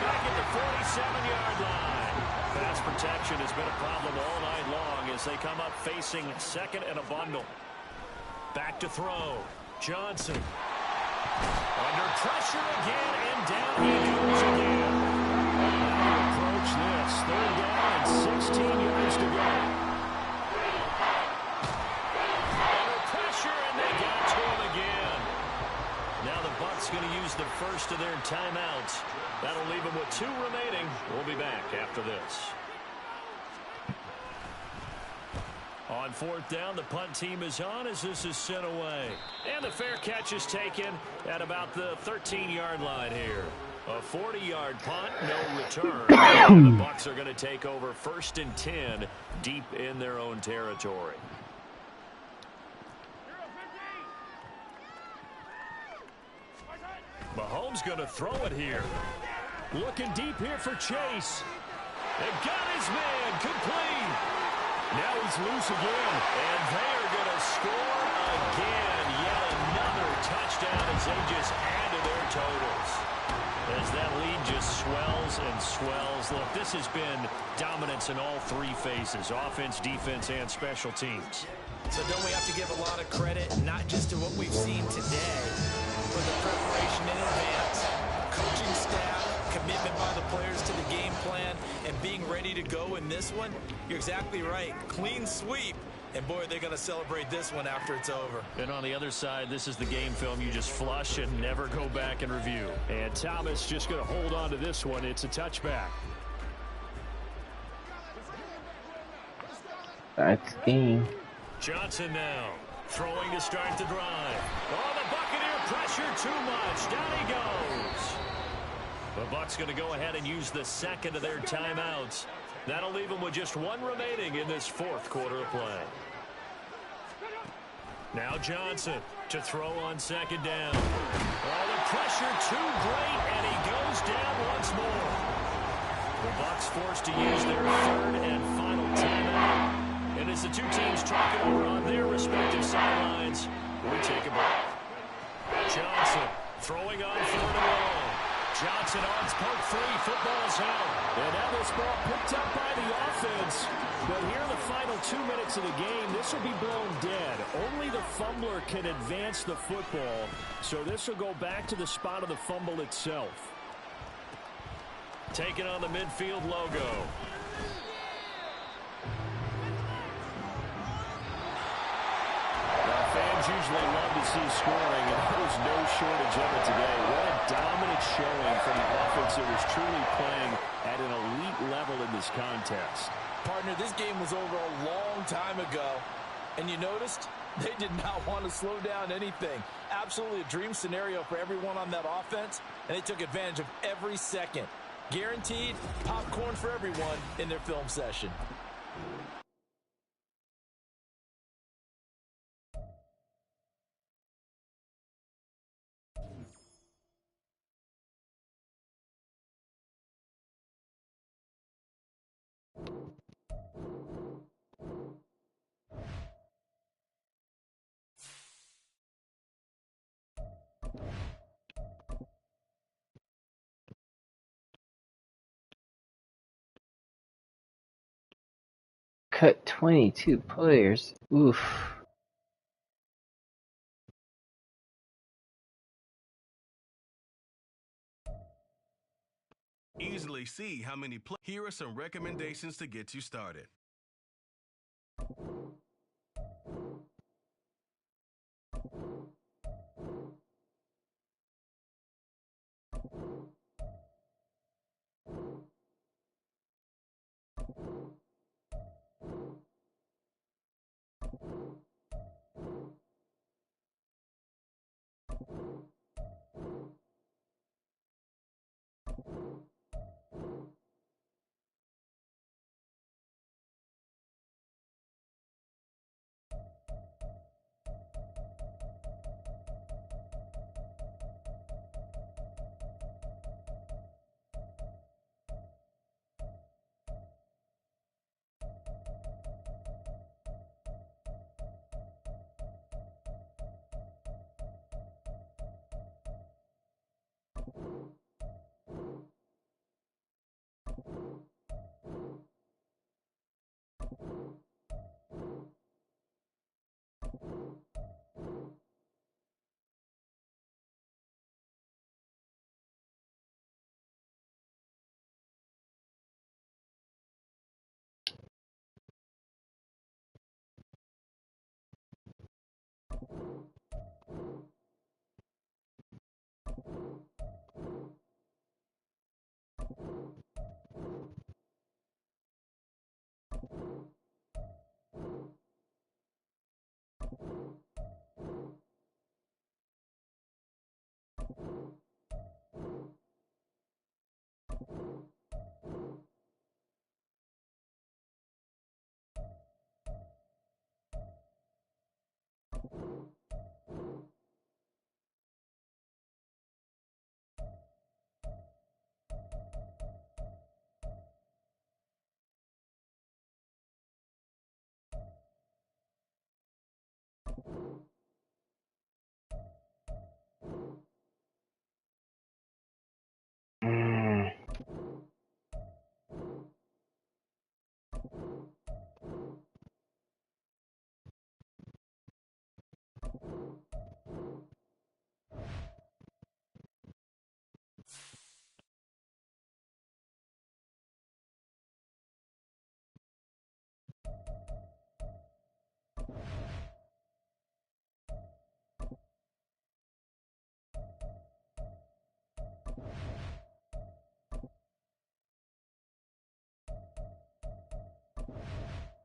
F: back at the 47-yard line. Pass protection has been a problem all night long as they come up facing 2nd and a bundle. Back to throw. Johnson under pressure again, and down he goes again. Approach this. 3rd down and 16 yards to go. Under pressure, and they got to him again. Now the Bucs going to use the 1st of their timeouts. That'll leave them with 2 remaining. We'll be back after this. On 4th down, the punt team is on as this is sent away. And the fair catch is taken at about the 13-yard line here. A 40-yard punt, no return. The Bucs are going to take over 1st and 10 deep in their own territory. Mahomes going to throw it here.
C: Looking deep here for Chase. They got his man complete. Now he's loose again.
F: And they are going to score again. Yet another touchdown as they just add to their totals. As that lead just swells and swells. Look, this has been dominance in all 3 phases. Offense, defense, and special teams.
B: So don't we have to give a lot of credit, not just to what we've seen today, for the preparation in advance, coaching staff, commitment by the players to the game plan, and being ready to go in this one. You're exactly right. Clean sweep. And boy, they're going to celebrate this one after it's over.
F: And on the other side, this is the game film you just flush and never go back and review. And Thomas just going to hold on to this one. It's a touchback.
A: That's game.
F: Johnson now throwing to start the drive. Oh, the Buccaneer pressure too much. Down he goes. The Bucs going to go ahead and use the second of their timeouts. That'll leave them with just one remaining in this fourth quarter of play. Now Johnson to throw on second down. Oh, the pressure too great, and he goes down once more. The Bucs forced to use their third and final timeout. And as the two teams talk it over on their respective sidelines, we take a break. Johnson throwing on 4th and long. Johnson on poke 3. Football's out. And now this ball picked up by the offense. But here in the final 2 minutes of the game, this will be blown dead. Only the fumbler can advance the football. So this will go back to the spot of the fumble itself. Taking on the midfield logo. Now, fans usually love to see scoring, and there's no shortage of it today. What a dominant showing from the offense that was truly playing at an elite level in this contest.
B: Partner, this game was over a long time ago. And you noticed they did not want to slow down anything. Absolutely a dream scenario for everyone on that offense, and they took advantage of every second. Guaranteed popcorn for everyone in their film session.
A: Cut 22 players. Oof.
E: Easily see how many Here are some recommendations to get you started.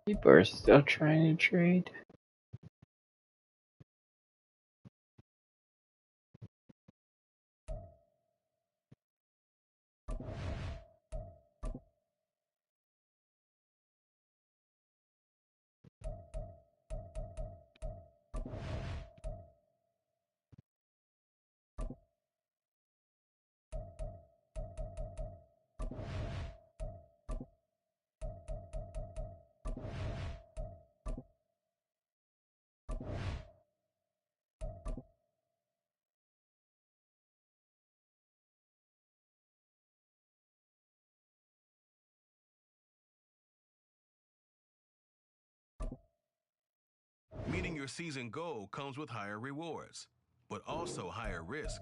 A: People are still trying to trade.
E: Meeting your season goal comes with higher rewards, but also higher risk.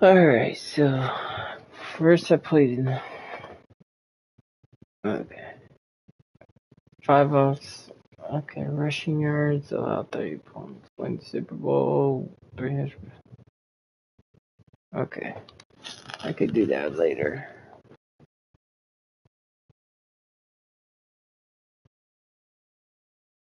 A: Alright, so first I played in. Okay. 5 offs. Okay, rushing yards, allow 30 points. Win the Super Bowl, 300. Okay. I could do that later.